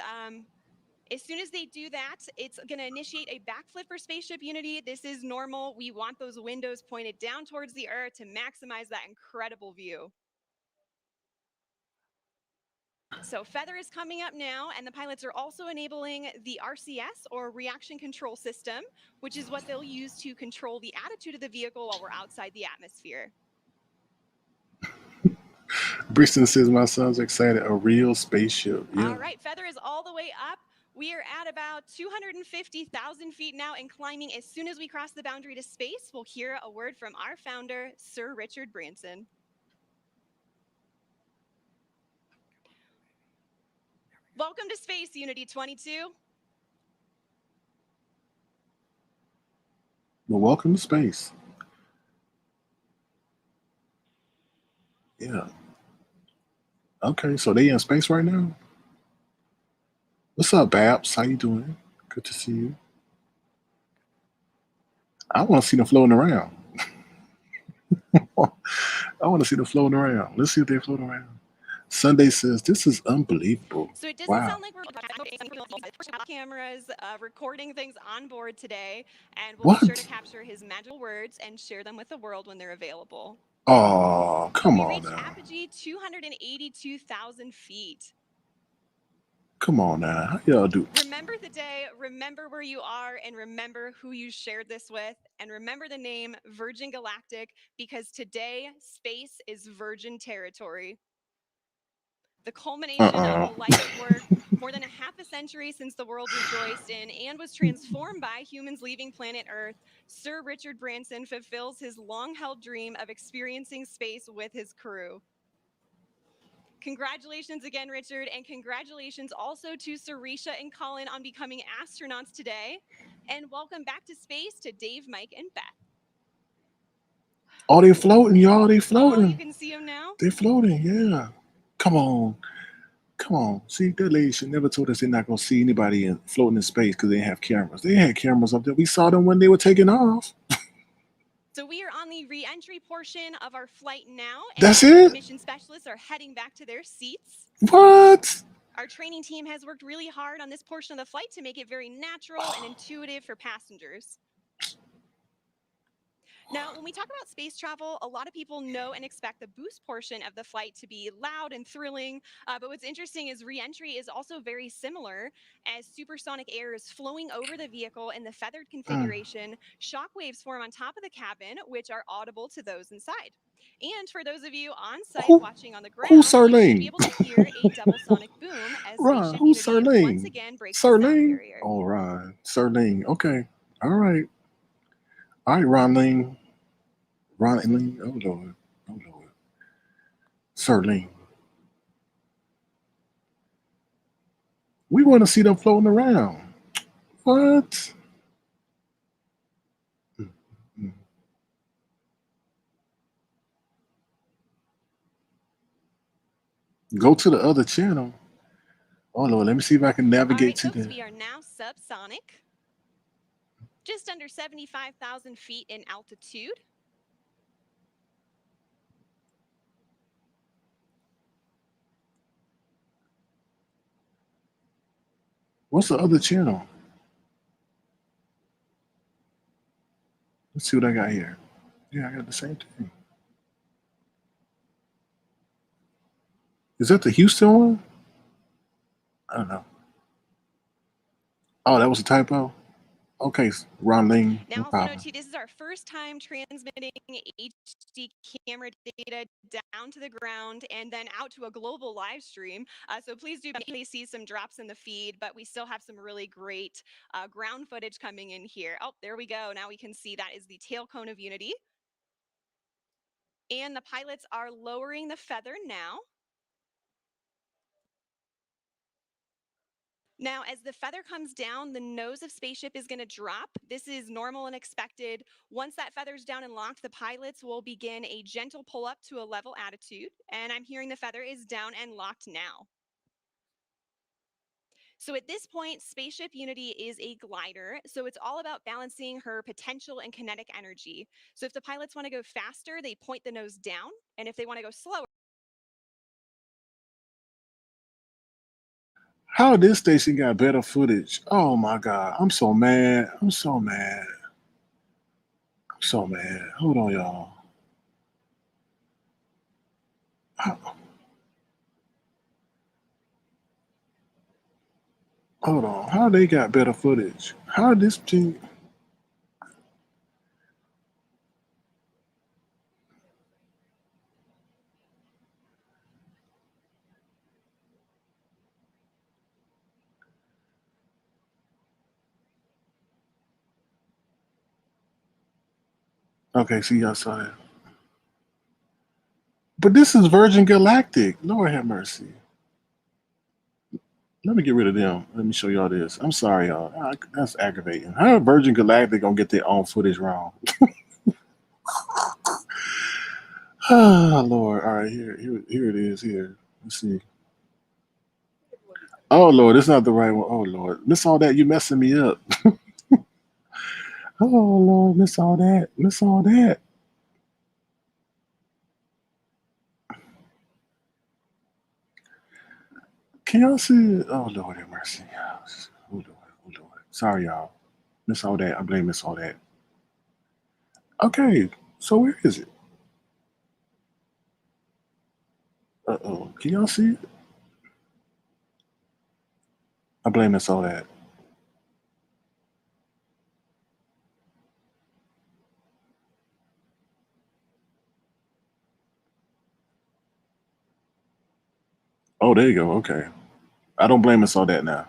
as soon as they do that, it's going to initiate a backflip for Spaceship Unity. This is normal. We want those windows pointed down towards the Earth to maximize that incredible view. So feather is coming up now, and the pilots are also enabling the RCS, or reaction control system, which is what they'll use to control the attitude of the vehicle while we're outside the atmosphere. Brixton says my son's excited. A real spaceship. Yeah. All right, feather is all the way up. We are at about 250,000 feet now and climbing. As soon as we cross the boundary to space, we'll hear a word from our founder, Sir Richard Branson. Welcome to Space, Unity 22. Well, welcome to space. Yeah. Okay, so they in space right now? What's up, Babs? How you doing? Good to see you. I want to see them floating around. I want to see them floating around. Let's see if they float around. Sunday says, this is unbelievable. So it doesn't sound like we're cameras recording things on board today, and we'll be sure to capture his magical words and share them with the world when they're available. Oh, come We on reached now. apogee 282,000 feet. Come on now. How y'all do? Remember the day, remember where you are, and remember who you shared this with, and remember the name Virgin Galactic, because today space is virgin territory. The culmination of a life of work, more than a half a century since the world rejoiced in and was transformed by humans leaving planet Earth, Sir Richard Branson fulfills his long-held dream of experiencing space with his crew. Congratulations again, Richard, and congratulations also to Sarisha and Colin on becoming astronauts today. And welcome back to space to Dave, Mike, and Beth. Oh, they floating, y'all. They floating. Oh, you can see them now? They floating, yeah. Come on. Come on. See, that lady should never told us they're not going to see anybody floating in space because they have cameras. They had cameras up there. We saw them when they were taking off. So we are on the re-entry portion of our flight now. And That's it? Mission specialists are heading back to their seats. What? Our training team has worked really hard on this portion of the flight to make it very natural and intuitive for passengers. Now, when we talk about space travel, a lot of people know and expect the boost portion of the flight to be loud and thrilling. But what's interesting is reentry is also very similar, as supersonic air is flowing over the vehicle in the feathered configuration. Shock waves form on top of the cabin, which are audible to those inside. And for those of you on site Who, watching on the who's ground, you should be Serling? able to hear a double sonic boom as Ron, Spaceship who's Unity once Serling? again breaks the sound Serling? barrier. Oh, Ron. Serling. Okay. All right. All right, Ron Ling. Ron Ling. Oh, Lord. Oh, Lord. Serling. We want to see them floating around. What? Go to the other channel. Oh, Lord. Let me see if I can All navigate right, to folks, the. we are now subsonic, just under 75,000 feet in altitude. What's the other channel? Let's see what I got here. Yeah, I got the same thing. Is that the Houston one? I don't know. Oh, that was a typo? Okay, Ron Ling. Now, No also problem. note too, this is our first time transmitting HD camera data down to the ground and then out to a global live stream. So please do see some drops in the feed, but we still have some really great ground footage coming in here. Oh, there we go. Now we can see that is the tail cone of Unity. And the pilots are lowering the feather now. Now, as the feather comes down, the nose of Spaceship is going to drop. This is normal and expected. Once that feather's down and locked, the pilots will begin a gentle pull up to a level attitude. And I'm hearing the feather is down and locked now. So at this point, Spaceship Unity is a glider. So it's all about balancing her potential and kinetic energy. So if the pilots want to go faster, they point the nose down. And if they want to go slower, How this station got better footage? Oh my God. I'm so mad. I'm so mad. I'm so mad. Hold on, y'all. Hold on. How they got better footage? How this thing. Okay, see, y'all saw that. But this is Virgin Galactic. Lord have mercy. Let me get rid of them. Let me show y'all this. I'm sorry, y'all. That's aggravating. How Virgin Galactic gonna get their own footage wrong? Ah, Lord. All right, here it is. Here, let's see. Oh Lord, it's not the right one. Oh Lord, miss all that. You messing me up. Oh Lord, miss all that. Miss all that. Can y'all see it? Oh Lord have mercy. Oh Lord, oh Lord. Sorry, y'all. Miss all that. I blame Miss all that. Okay, so where is it? Uh-oh. Can y'all see it? I blame Miss all that. Oh, there you go. Okay. I don't blame Miss all that now.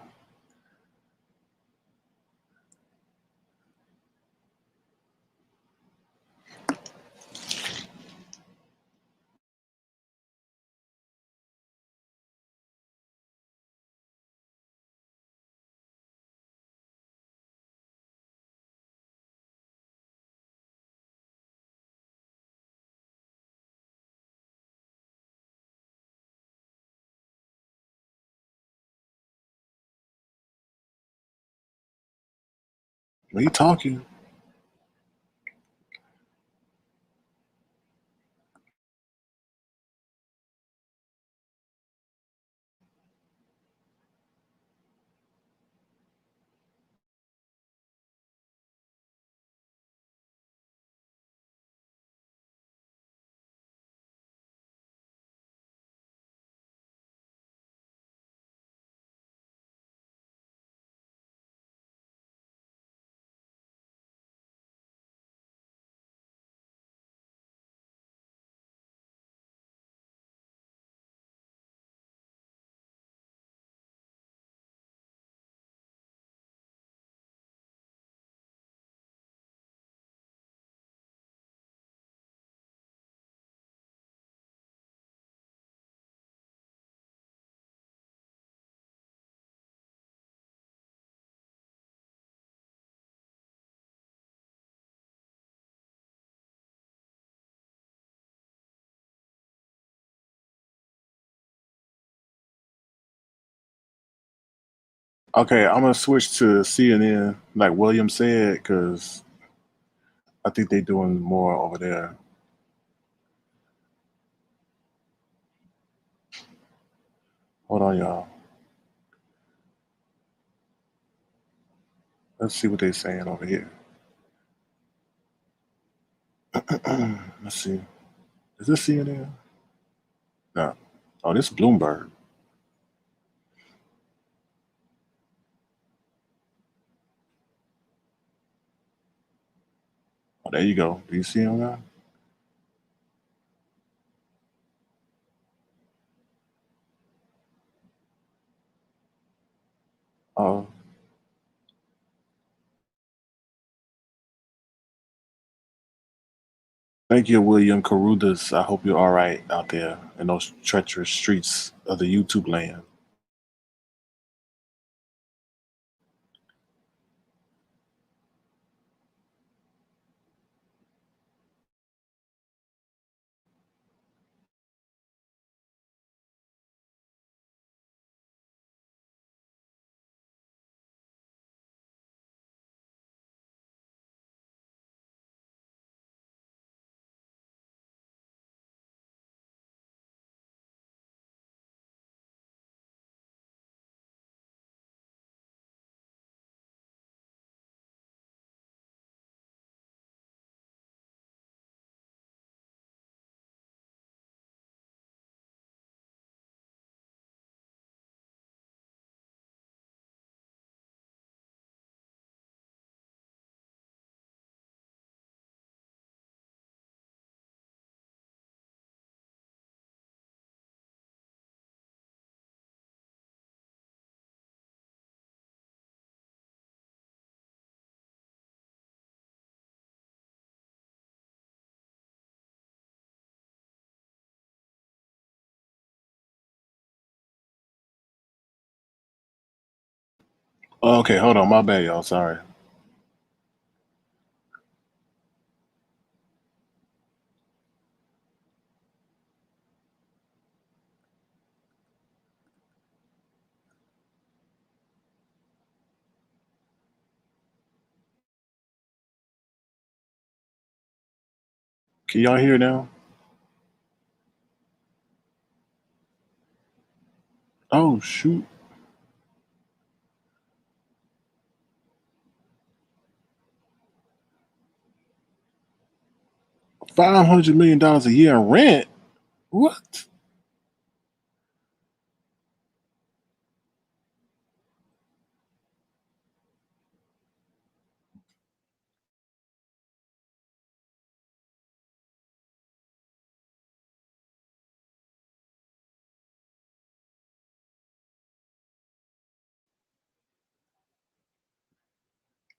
Are you talking? Okay, I'm gonna switch to CNN, like William said, because I think they're doing more over there. Hold on, y'all. Let's see what they're saying over here. Let's see. Is this CNN? No. Oh, this is Bloomberg. Oh, there you go. Do you see him now? Oh. Thank you, William Carudas. I hope you're all right out there in those treacherous streets of the YouTube land. Okay, hold on. My bad, y'all. Sorry. 'Can y'all hear now? Oh shoot. $500 million a year in rent? What?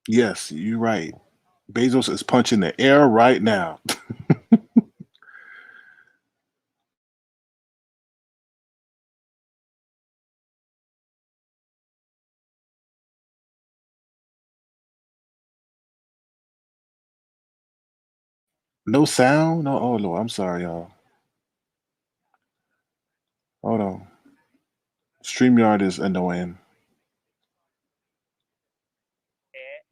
Yes, you're right. Bezos is punching the air right now. No sound? No. Oh Lord, I'm sorry, y'all. Hold on. StreamYard is annoying.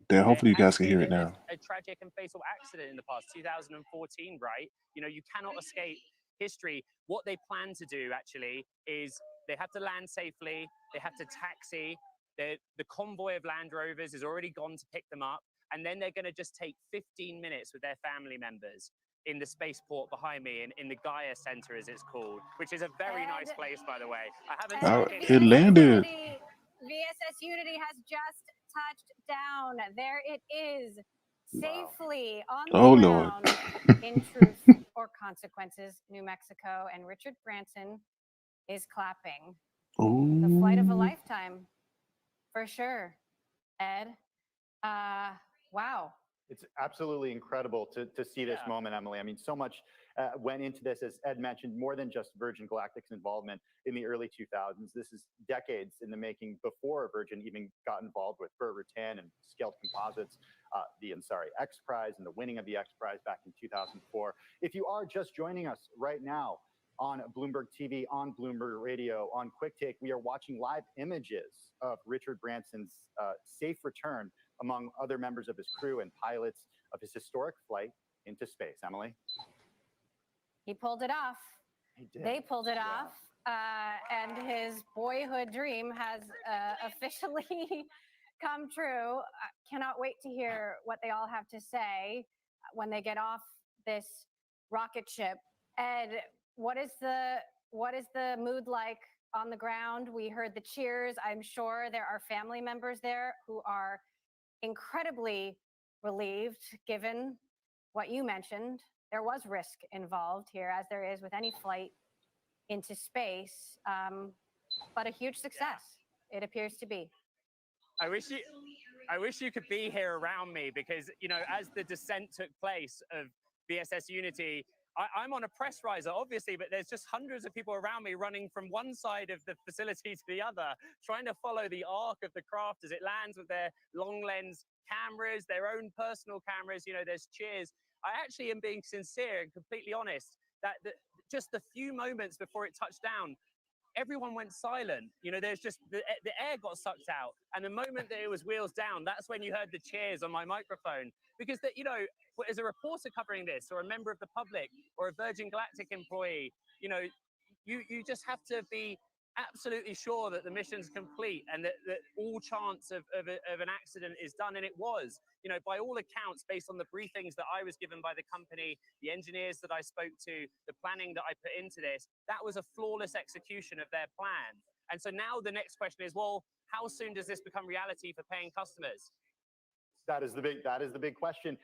There, hopefully you guys can hear it now. A tragic and fatal accident in the past, 2014, right? You know, you cannot escape history. What they plan to do actually is they have to land safely, they have to taxi, the convoy of Land Rovers has already gone to pick them up, and then they're going to just take 15 minutes with their family members in the spaceport behind me, in the Gaia Center, as it's called, which is a very nice place, by the way. I haven't snuck in It landed. VSS Unity has just touched down. There it is, safely on the Oh Lord. ground in Truth or Consequences, New Mexico. And Richard Branson is clapping. The flight of a Ooh. lifetime, for sure. Ed, wow. It's absolutely incredible to see this moment, Emily. I mean, so much went into this, as Ed mentioned, more than just Virgin Galactic's involvement in the early 2000s. This is decades in the making before Virgin even got involved with Burt Rutan and Scaled Composites, the X Prize and the winning of the X Prize back in 2004. If you are just joining us right now, on Bloomberg TV, on Bloomberg Radio, on Quick Take. We are watching live images of Richard Branson's safe return among other members of his crew and pilots of his historic flight into space. Emily? He pulled it off. He did. They pulled it off. And his boyhood dream has officially come true. Cannot wait to hear what they all have to say when they get off this rocket ship. And what is the mood like on the ground? We heard the cheers. I'm sure there are family members there who are incredibly relieved, given what you mentioned. There was risk involved here, as there is with any flight into space, but a huge success, it appears to be. I wish you could be here around me, because, you know, as the descent took place of VSS Unity, I'm on a press riser, obviously, but there's just hundreds of people around me running from one side of the facility to the other, trying to follow the arc of the craft as it lands with their long lens cameras, their own personal cameras. You know, there's cheers. I actually am being sincere and completely honest that just the few moments before it touched down, everyone went silent. You know, there's just the air got sucked out, and the moment that it was wheels down, that's when you heard the cheers on my microphone. Because that, you know, as a reporter covering this, or a member of the public, or a Virgin Galactic employee, you know, you just have to be absolutely sure that the mission's complete and that all chance of an accident is done. And it was, you know, by all accounts, based on the briefings that I was given by the company, the engineers that I spoke to, the planning that I put into this, that was a flawless execution of their plan. And so now the next question is, well, how soon does this become reality for paying customers? That is the big question.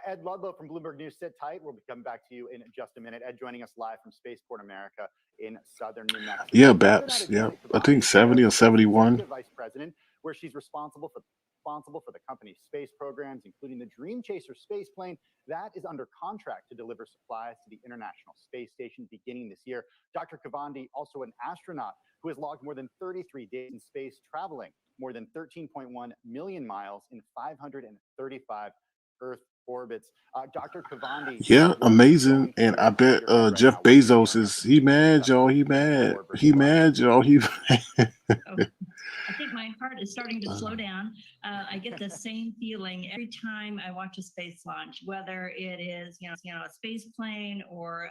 Ed Ludlow from Bloomberg News, sit tight. We'll be coming back to you in just a minute. Ed joining us live from Spaceport America in southern New Mexico. Yeah, Babs. Yeah, I think 70 or 71. Vice President, where she's responsible for the company's space programs, including the Dream Chaser space plane that is under contract to deliver supplies to the International Space Station beginning this year. Dr. Kavandi, also an astronaut who has logged more than 33 days in space, traveling more than 13.1 million miles in 535 Earth orbits. Dr. Kavandi. Yeah, amazing. And I bet Jeff Bezos he mad, y'all. He mad. He mad, y'all. He mad. I think my heart is starting to slow down. I get the same feeling every time I watch a space launch, whether it is, you know, a space plane or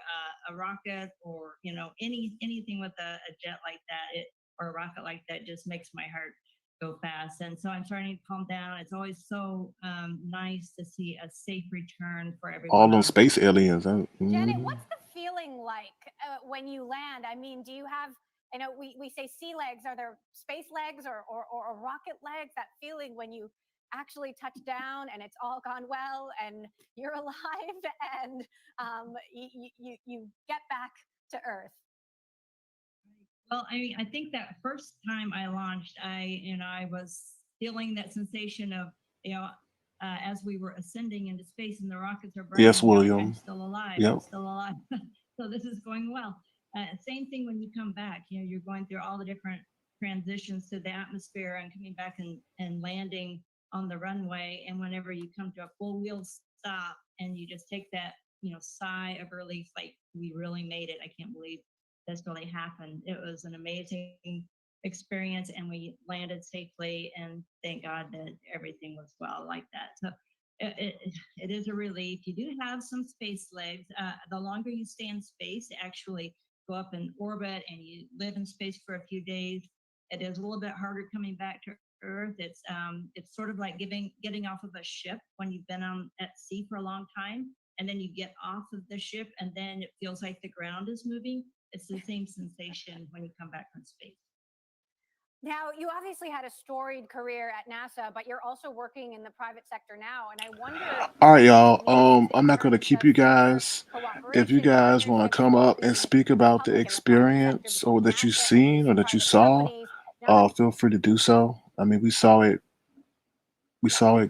a rocket, or, you know, anything with a jet like that, or a rocket like that, just makes my heart go fast. And so I'm starting to calm down. It's always so nice to see a safe return for everyone. All those space aliens. Janet, what's the feeling like when you land? I mean, do you have, I know we say sea legs, are there space legs or rocket legs? That feeling when you actually touch down and it's all gone well and you're alive and you get back to Earth. Well, I think that first time I launched, I was feeling that sensation of, as we were ascending into space and the rockets are burning. Yes, William. I'm still alive. Yep. I'm still alive. So this is going well. Same thing when you come back. You're going through all the different transitions to the atmosphere and coming back and landing on the runway. And whenever you come to a full wheel stop and you just take that, sigh of relief, like, we really made it. I can't believe this really happened. It was an amazing experience, and we landed safely, and thank God that everything was well like that. So it is a relief. You do have some space legs. The longer you stay in space, actually go up in orbit and you live in space for a few days, it is a little bit harder coming back to Earth. It's sort of like getting off of a ship when you've been at sea for a long time, and then you get off of the ship and then it feels like the ground is moving. It's the same sensation when you come back from space. Now, you obviously had a storied career at NASA, but you're also working in the private sector now. And I wonder. All right, y'all. I'm not going to keep you guys. If you guys want to come up and speak about the experience or that you've seen or that you saw, feel free to do so. I mean, we saw it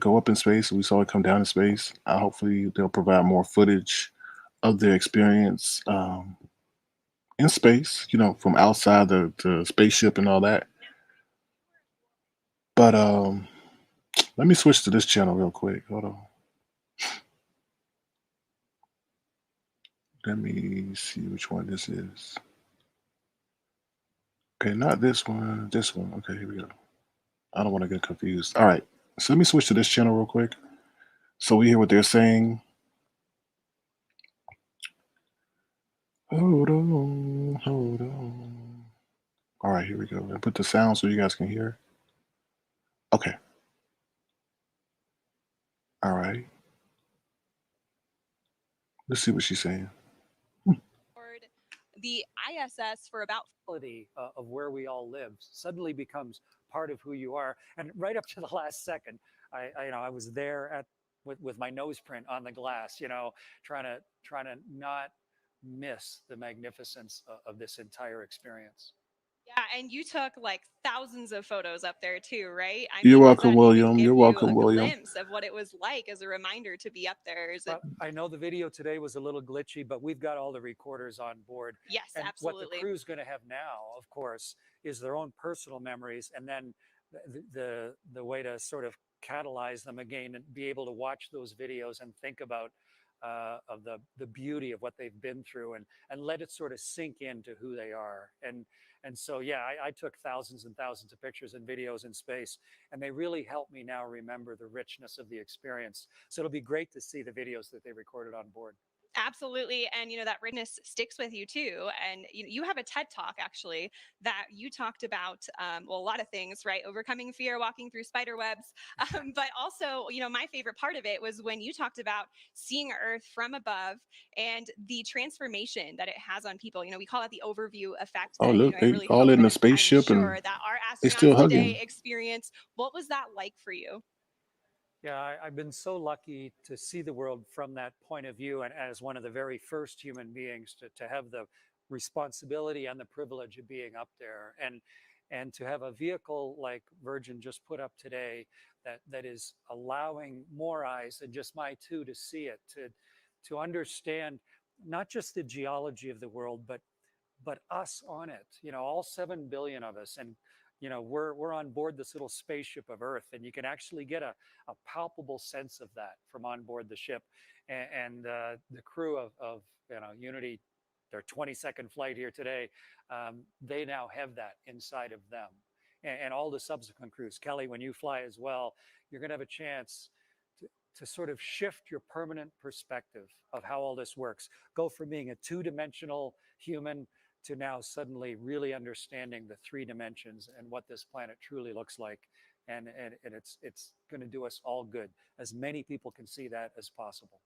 go up in space, and we saw it come down in space. Hopefully, they'll provide more footage of their experience in space, from outside the spaceship and all that. But let me switch to this channel real quick. Hold on. Let me see which one this is. Okay, not this one. This one. Okay, here we go. I don't want to get confused. All right. So let me switch to this channel real quick. So we hear what they're saying. Hold on. Hold on. All right, here we go. And put the sound so you guys can hear. Okay. All right. Let's see what she's saying. The ISS for about Of where we all live suddenly becomes part of who you are. And right up to the last second, I was there with my nose print on the glass, trying to not miss the magnificence of this entire experience. Yeah, and you took like thousands of photos up there too, right? I You're mean, does welcome, that even William. give You're you welcome, a William. glimpse of what it was like as a reminder to be up there? Is it? Well, I know the video today was a little glitchy, but we've got all the recorders on board. Yes, and absolutely. What the crew's going to have now, of course, is their own personal memories, and then the way to sort of catalyze them again and be able to watch those videos and think about of the beauty of what they've been through, and let it sort of sink into who they are. And so, yeah, I took thousands and thousands of pictures and videos in space, and they really help me now remember the richness of the experience. So it'll be great to see the videos that they recorded on board. Absolutely. And, that richness sticks with you too. And you have a TED talk actually that you talked about, well, a lot of things, right? Overcoming fear, walking through spider webs. But also, my favorite part of it was when you talked about seeing Earth from above and the transformation that it has on people. We call it the overview effect Oh, that, look, I they really all hope in the and I'm spaceship sure and that our they still astronauts today hugging. experience. What was that like for you? Yeah, I've been so lucky to see the world from that point of view, and as one of the very first human beings to have the responsibility and the privilege of being up there, and to have a vehicle like Virgin just put up today that is allowing more eyes than just my two to see it, to understand not just the geology of the world, but us on it. All 7 billion of us, and we're on board this little spaceship of Earth, and you can actually get a palpable sense of that from on board the ship. And the crew of Unity, their 22nd flight here today, they now have that inside of them, and all the subsequent crews. Kelly, when you fly as well, you're going to have a chance to sort of shift your permanent perspective of how all this works. Go from being a two-dimensional human to now suddenly really understanding the 3 dimensions and what this planet truly looks like. And it's going to do us all good. As many people can see that as possible.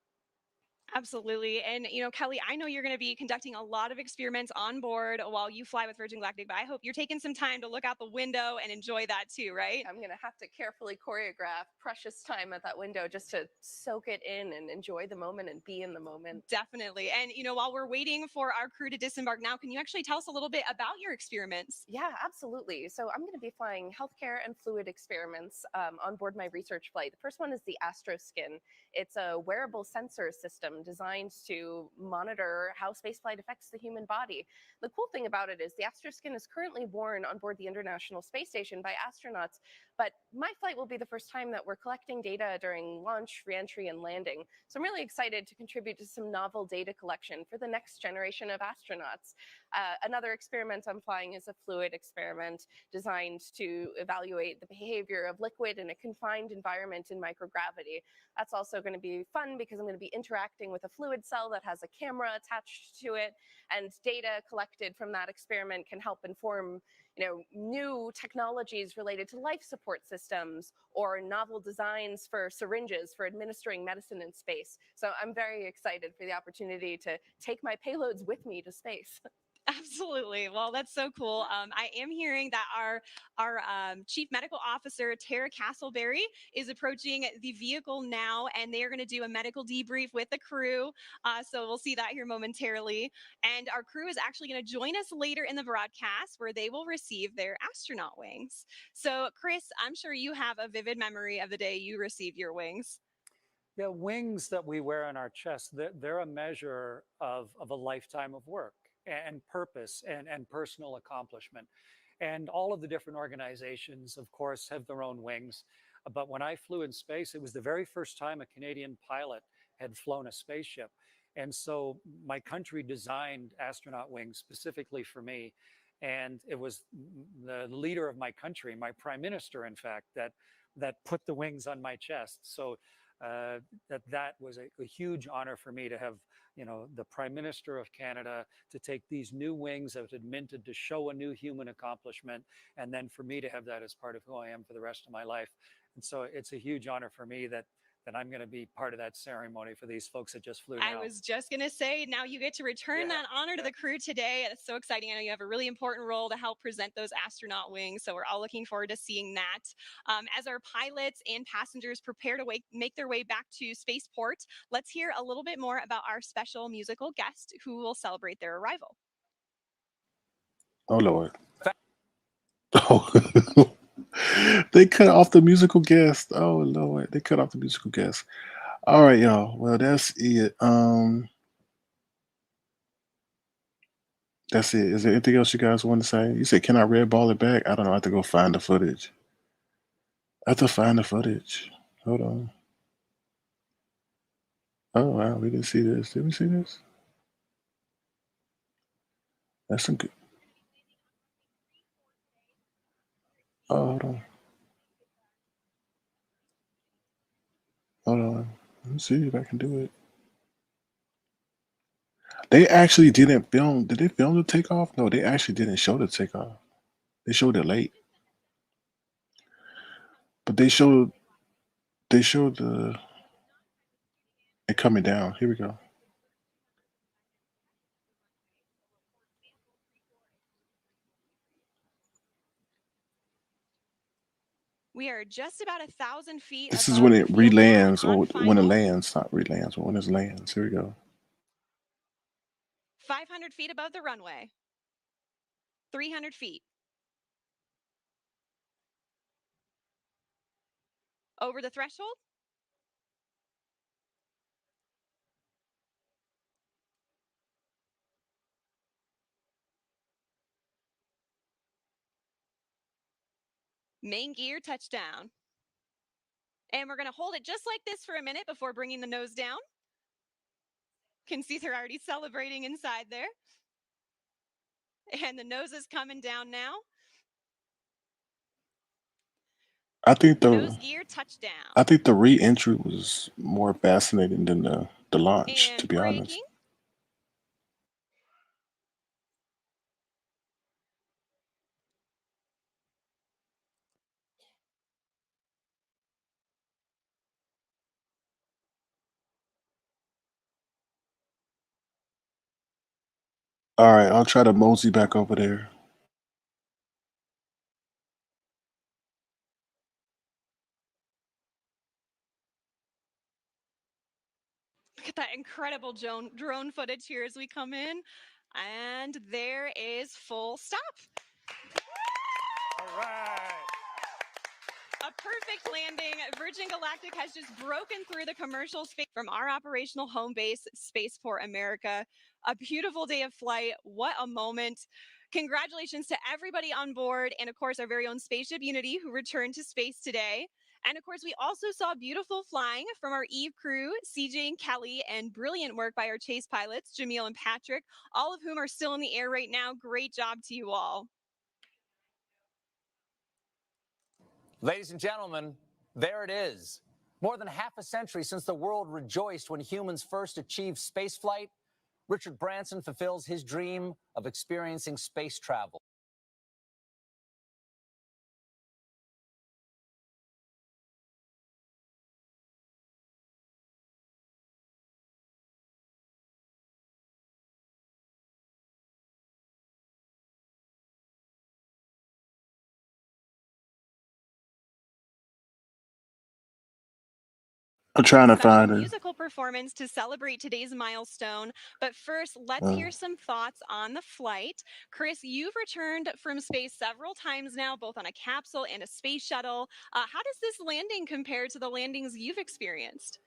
Absolutely. And, Kelly, I know you're going to be conducting a lot of experiments on board while you fly with Virgin Galactic, but I hope you're taking some time to look out the window and enjoy that too, right? I'm going to have to carefully choreograph precious time at that window just to soak it in and enjoy the moment and be in the moment. Definitely. And, while we're waiting for our crew to disembark now, can you actually tell us a little bit about your experiments? Yeah, absolutely. So I'm going to be flying healthcare and fluid experiments on board my research flight. The first one is the AstroSkin. It's a wearable sensor system designed to monitor how spaceflight affects the human body. The cool thing about it is the AstroSkin is currently worn on board the International Space Station by astronauts, but my flight will be the first time that we're collecting data during launch, reentry, and landing. So I'm really excited to contribute to some novel data collection for the next generation of astronauts. Another experiment I'm flying is a fluid experiment designed to evaluate the behavior of liquid in a confined environment in microgravity. That's also going to be fun because I'm going to be interacting with a fluid cell that has a camera attached to it, and data collected from that experiment can help inform new technologies related to life support systems or novel designs for syringes for administering medicine in space. So I'm very excited for the opportunity to take my payloads with me to space. Absolutely. Well, that's so cool. I am hearing that our Chief Medical Officer, Tara Castleberry, is approaching the vehicle now, and they are going to do a medical debrief with the crew. So we'll see that here momentarily. And our crew is actually going to join us later in the broadcast where they will receive their astronaut wings. So, Chris, I'm sure you have a vivid memory of the day you received your wings. Yeah, wings that we wear on our chest, they're a measure of a lifetime of work and purpose and personal accomplishment. And all of the different organizations, of course, have their own wings. But when I flew in space, it was the very first time a Canadian pilot had flown a spaceship. And so my country designed astronaut wings specifically for me. and it was the leader of my country, my prime minister, in fact, that put the wings on my chest. So that was a huge honor for me to have, the Prime Minister of Canada to take these new wings that had minted to show a new human accomplishment, and then for me to have that as part of who I am for the rest of my life. And so it's a huge honor for me that I'm going to be part of that ceremony for these folks that just flew now. I was just going to say, now you get to return that honor to the crew today. It's so exciting. I know you have a really important role to help present those astronaut wings. So we're all looking forward to seeing that. As our pilots and passengers prepare to make their way back to spaceport, let's hear a little bit more about our special musical guest who will celebrate their arrival. Oh, Lord. Oh. They cut off the musical guest. Oh, Lord. They cut off the musical guest. All right, y'all. Well, that's it. That's it. Is there anything else you guys want to say? You said, can I red ball it back? I don't know. I have to go find the footage. I have to find the footage. Hold on. Oh, wow. We didn't see this. Did we see this? That's some good. Oh, hold on. Hold on. Let me see if I can do it. They actually didn't film. Did they film the takeoff? No, they actually didn't show the takeoff. They showed it late. But they showed the it coming down. Here we go. We are just about 1,000 feet. This is when it relands, or when it lands, not relands, but when it lands. Here we go. 500 feet above the runway. 300 feet. Over the threshold. Main gear touchdown. And we're going to hold it just like this for a minute before bringing the nose down. Can see they're already celebrating inside there. And the nose is coming down now. I think Nose gear touchdown. the re-entry was more fascinating than the launch, And to be honest. braking. All right, I'll try to mosey back over there. Look at that incredible drone footage here as we come in. And there is full stop. All right. A perfect landing. Virgin Galactic has just broken through the commercial space from our operational home base, Spaceport America. A beautiful day of flight. What a moment. Congratulations to everybody on board, and of course, our very own Spaceship Unity, who returned to space today. And of course, we also saw beautiful flying from our Eve crew, CJ and Kelly, and brilliant work by our chase pilots, Jamil and Patrick, all of whom are still in the air right now. Great job to you all. Ladies and gentlemen, there it is. More than half a century since the world rejoiced when humans first achieved spaceflight, Richard Branson fulfills his dream of experiencing space travel. I'm trying to Special find it. musical performance to celebrate today's milestone. But first, let's hear some thoughts on the flight. Chris, you've returned from space several times now, both on a capsule and a space shuttle. How does this landing compare to the landings you've experienced?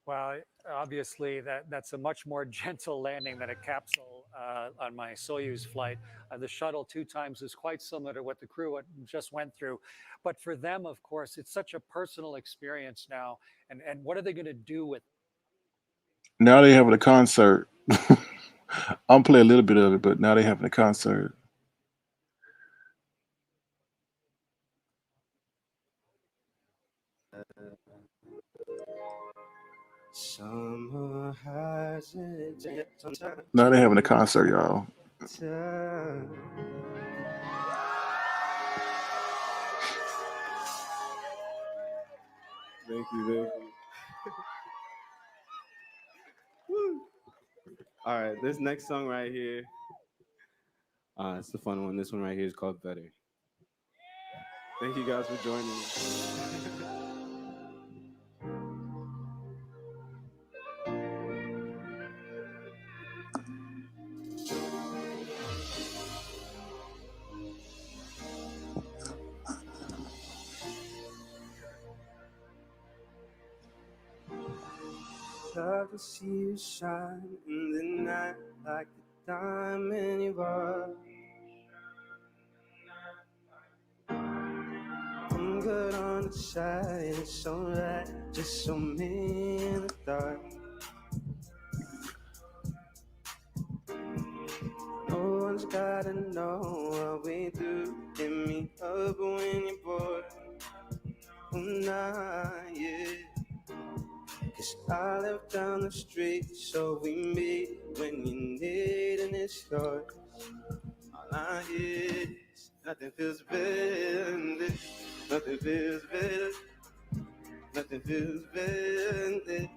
Well, obviously, that's a much more gentle landing than a capsule on my Soyuz flight. The shuttle 2 times is quite similar to what the crew just went through. But for them, of course, it's such a personal experience now. And what are they going to do with it? Now they having a concert. I'm playing a little bit of it, but now they having a concert. Summer has its sometimes. Now they're having a concert, y'all. Thank you. Woo. All right, this next song right here, it's the fun one. This one right here is called Better. Thank you guys for joining me. Love to see you shine in the night like the diamond you are. I'm good on the side, it's alright, just so me in the dark. No one's gotta know what we do. Hit me up when you're bored. Oh, nah, yeah. Cause I live down the street, so we meet when you need and it's yours. All I hear is nothing feels better than this. Nothing feels better. Nothing feels better than this.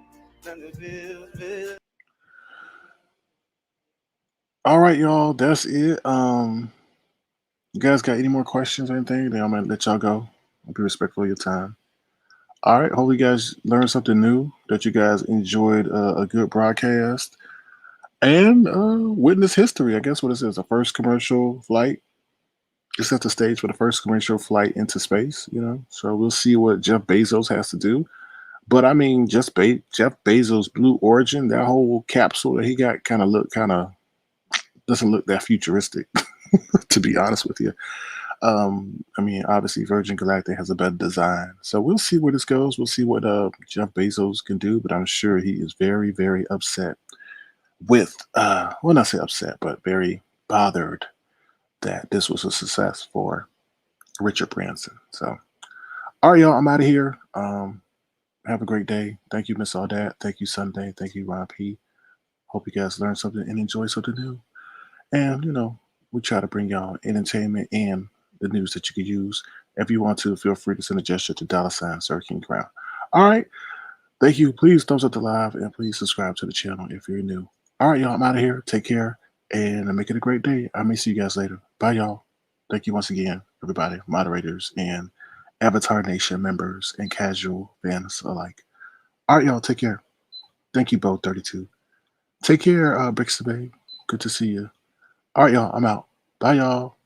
Nothing feels better. All right, y'all. That's it. You guys got any more questions or anything? Then I'm gonna let y'all go. I'll be respectful of your time. All right. Hope you guys learned something new. That you guys enjoyed a good broadcast and witness history. I guess what it is, the first commercial flight. It set the stage for the first commercial flight into space. So we'll see what Jeff Bezos has to do. But I mean, Jeff Bezos' Blue Origin, that whole capsule that he got, kind of doesn't look that futuristic, to be honest with you. I mean, obviously, Virgin Galactic has a better design, so we'll see where this goes. We'll see what Jeff Bezos can do, but I'm sure he is very, very upset with, well, not say upset, but very bothered that this was a success for Richard Branson. So, all right, y'all, I'm out of here. Have a great day. Thank you, Miss Audette. Thank you, Sunday. Thank you, Ron P. Hope you guys learned something and enjoy something new. And, we try to bring y'all entertainment and the news that you can use. If you want to, feel free to send a gesture to $ Sir King Crown. All right. Thank you. Please thumbs up the live and please subscribe to the channel if you're new. All right, y'all. I'm out of here. Take care and make it a great day. I may see you guys later. Bye, y'all. Thank you once again, everybody, moderators and Avatar Nation members and casual fans alike. All right, y'all. Take care. Thank you, Bo 32. Take care, Brixton Bay. Good to see you. All right, y'all. I'm out. Bye, y'all.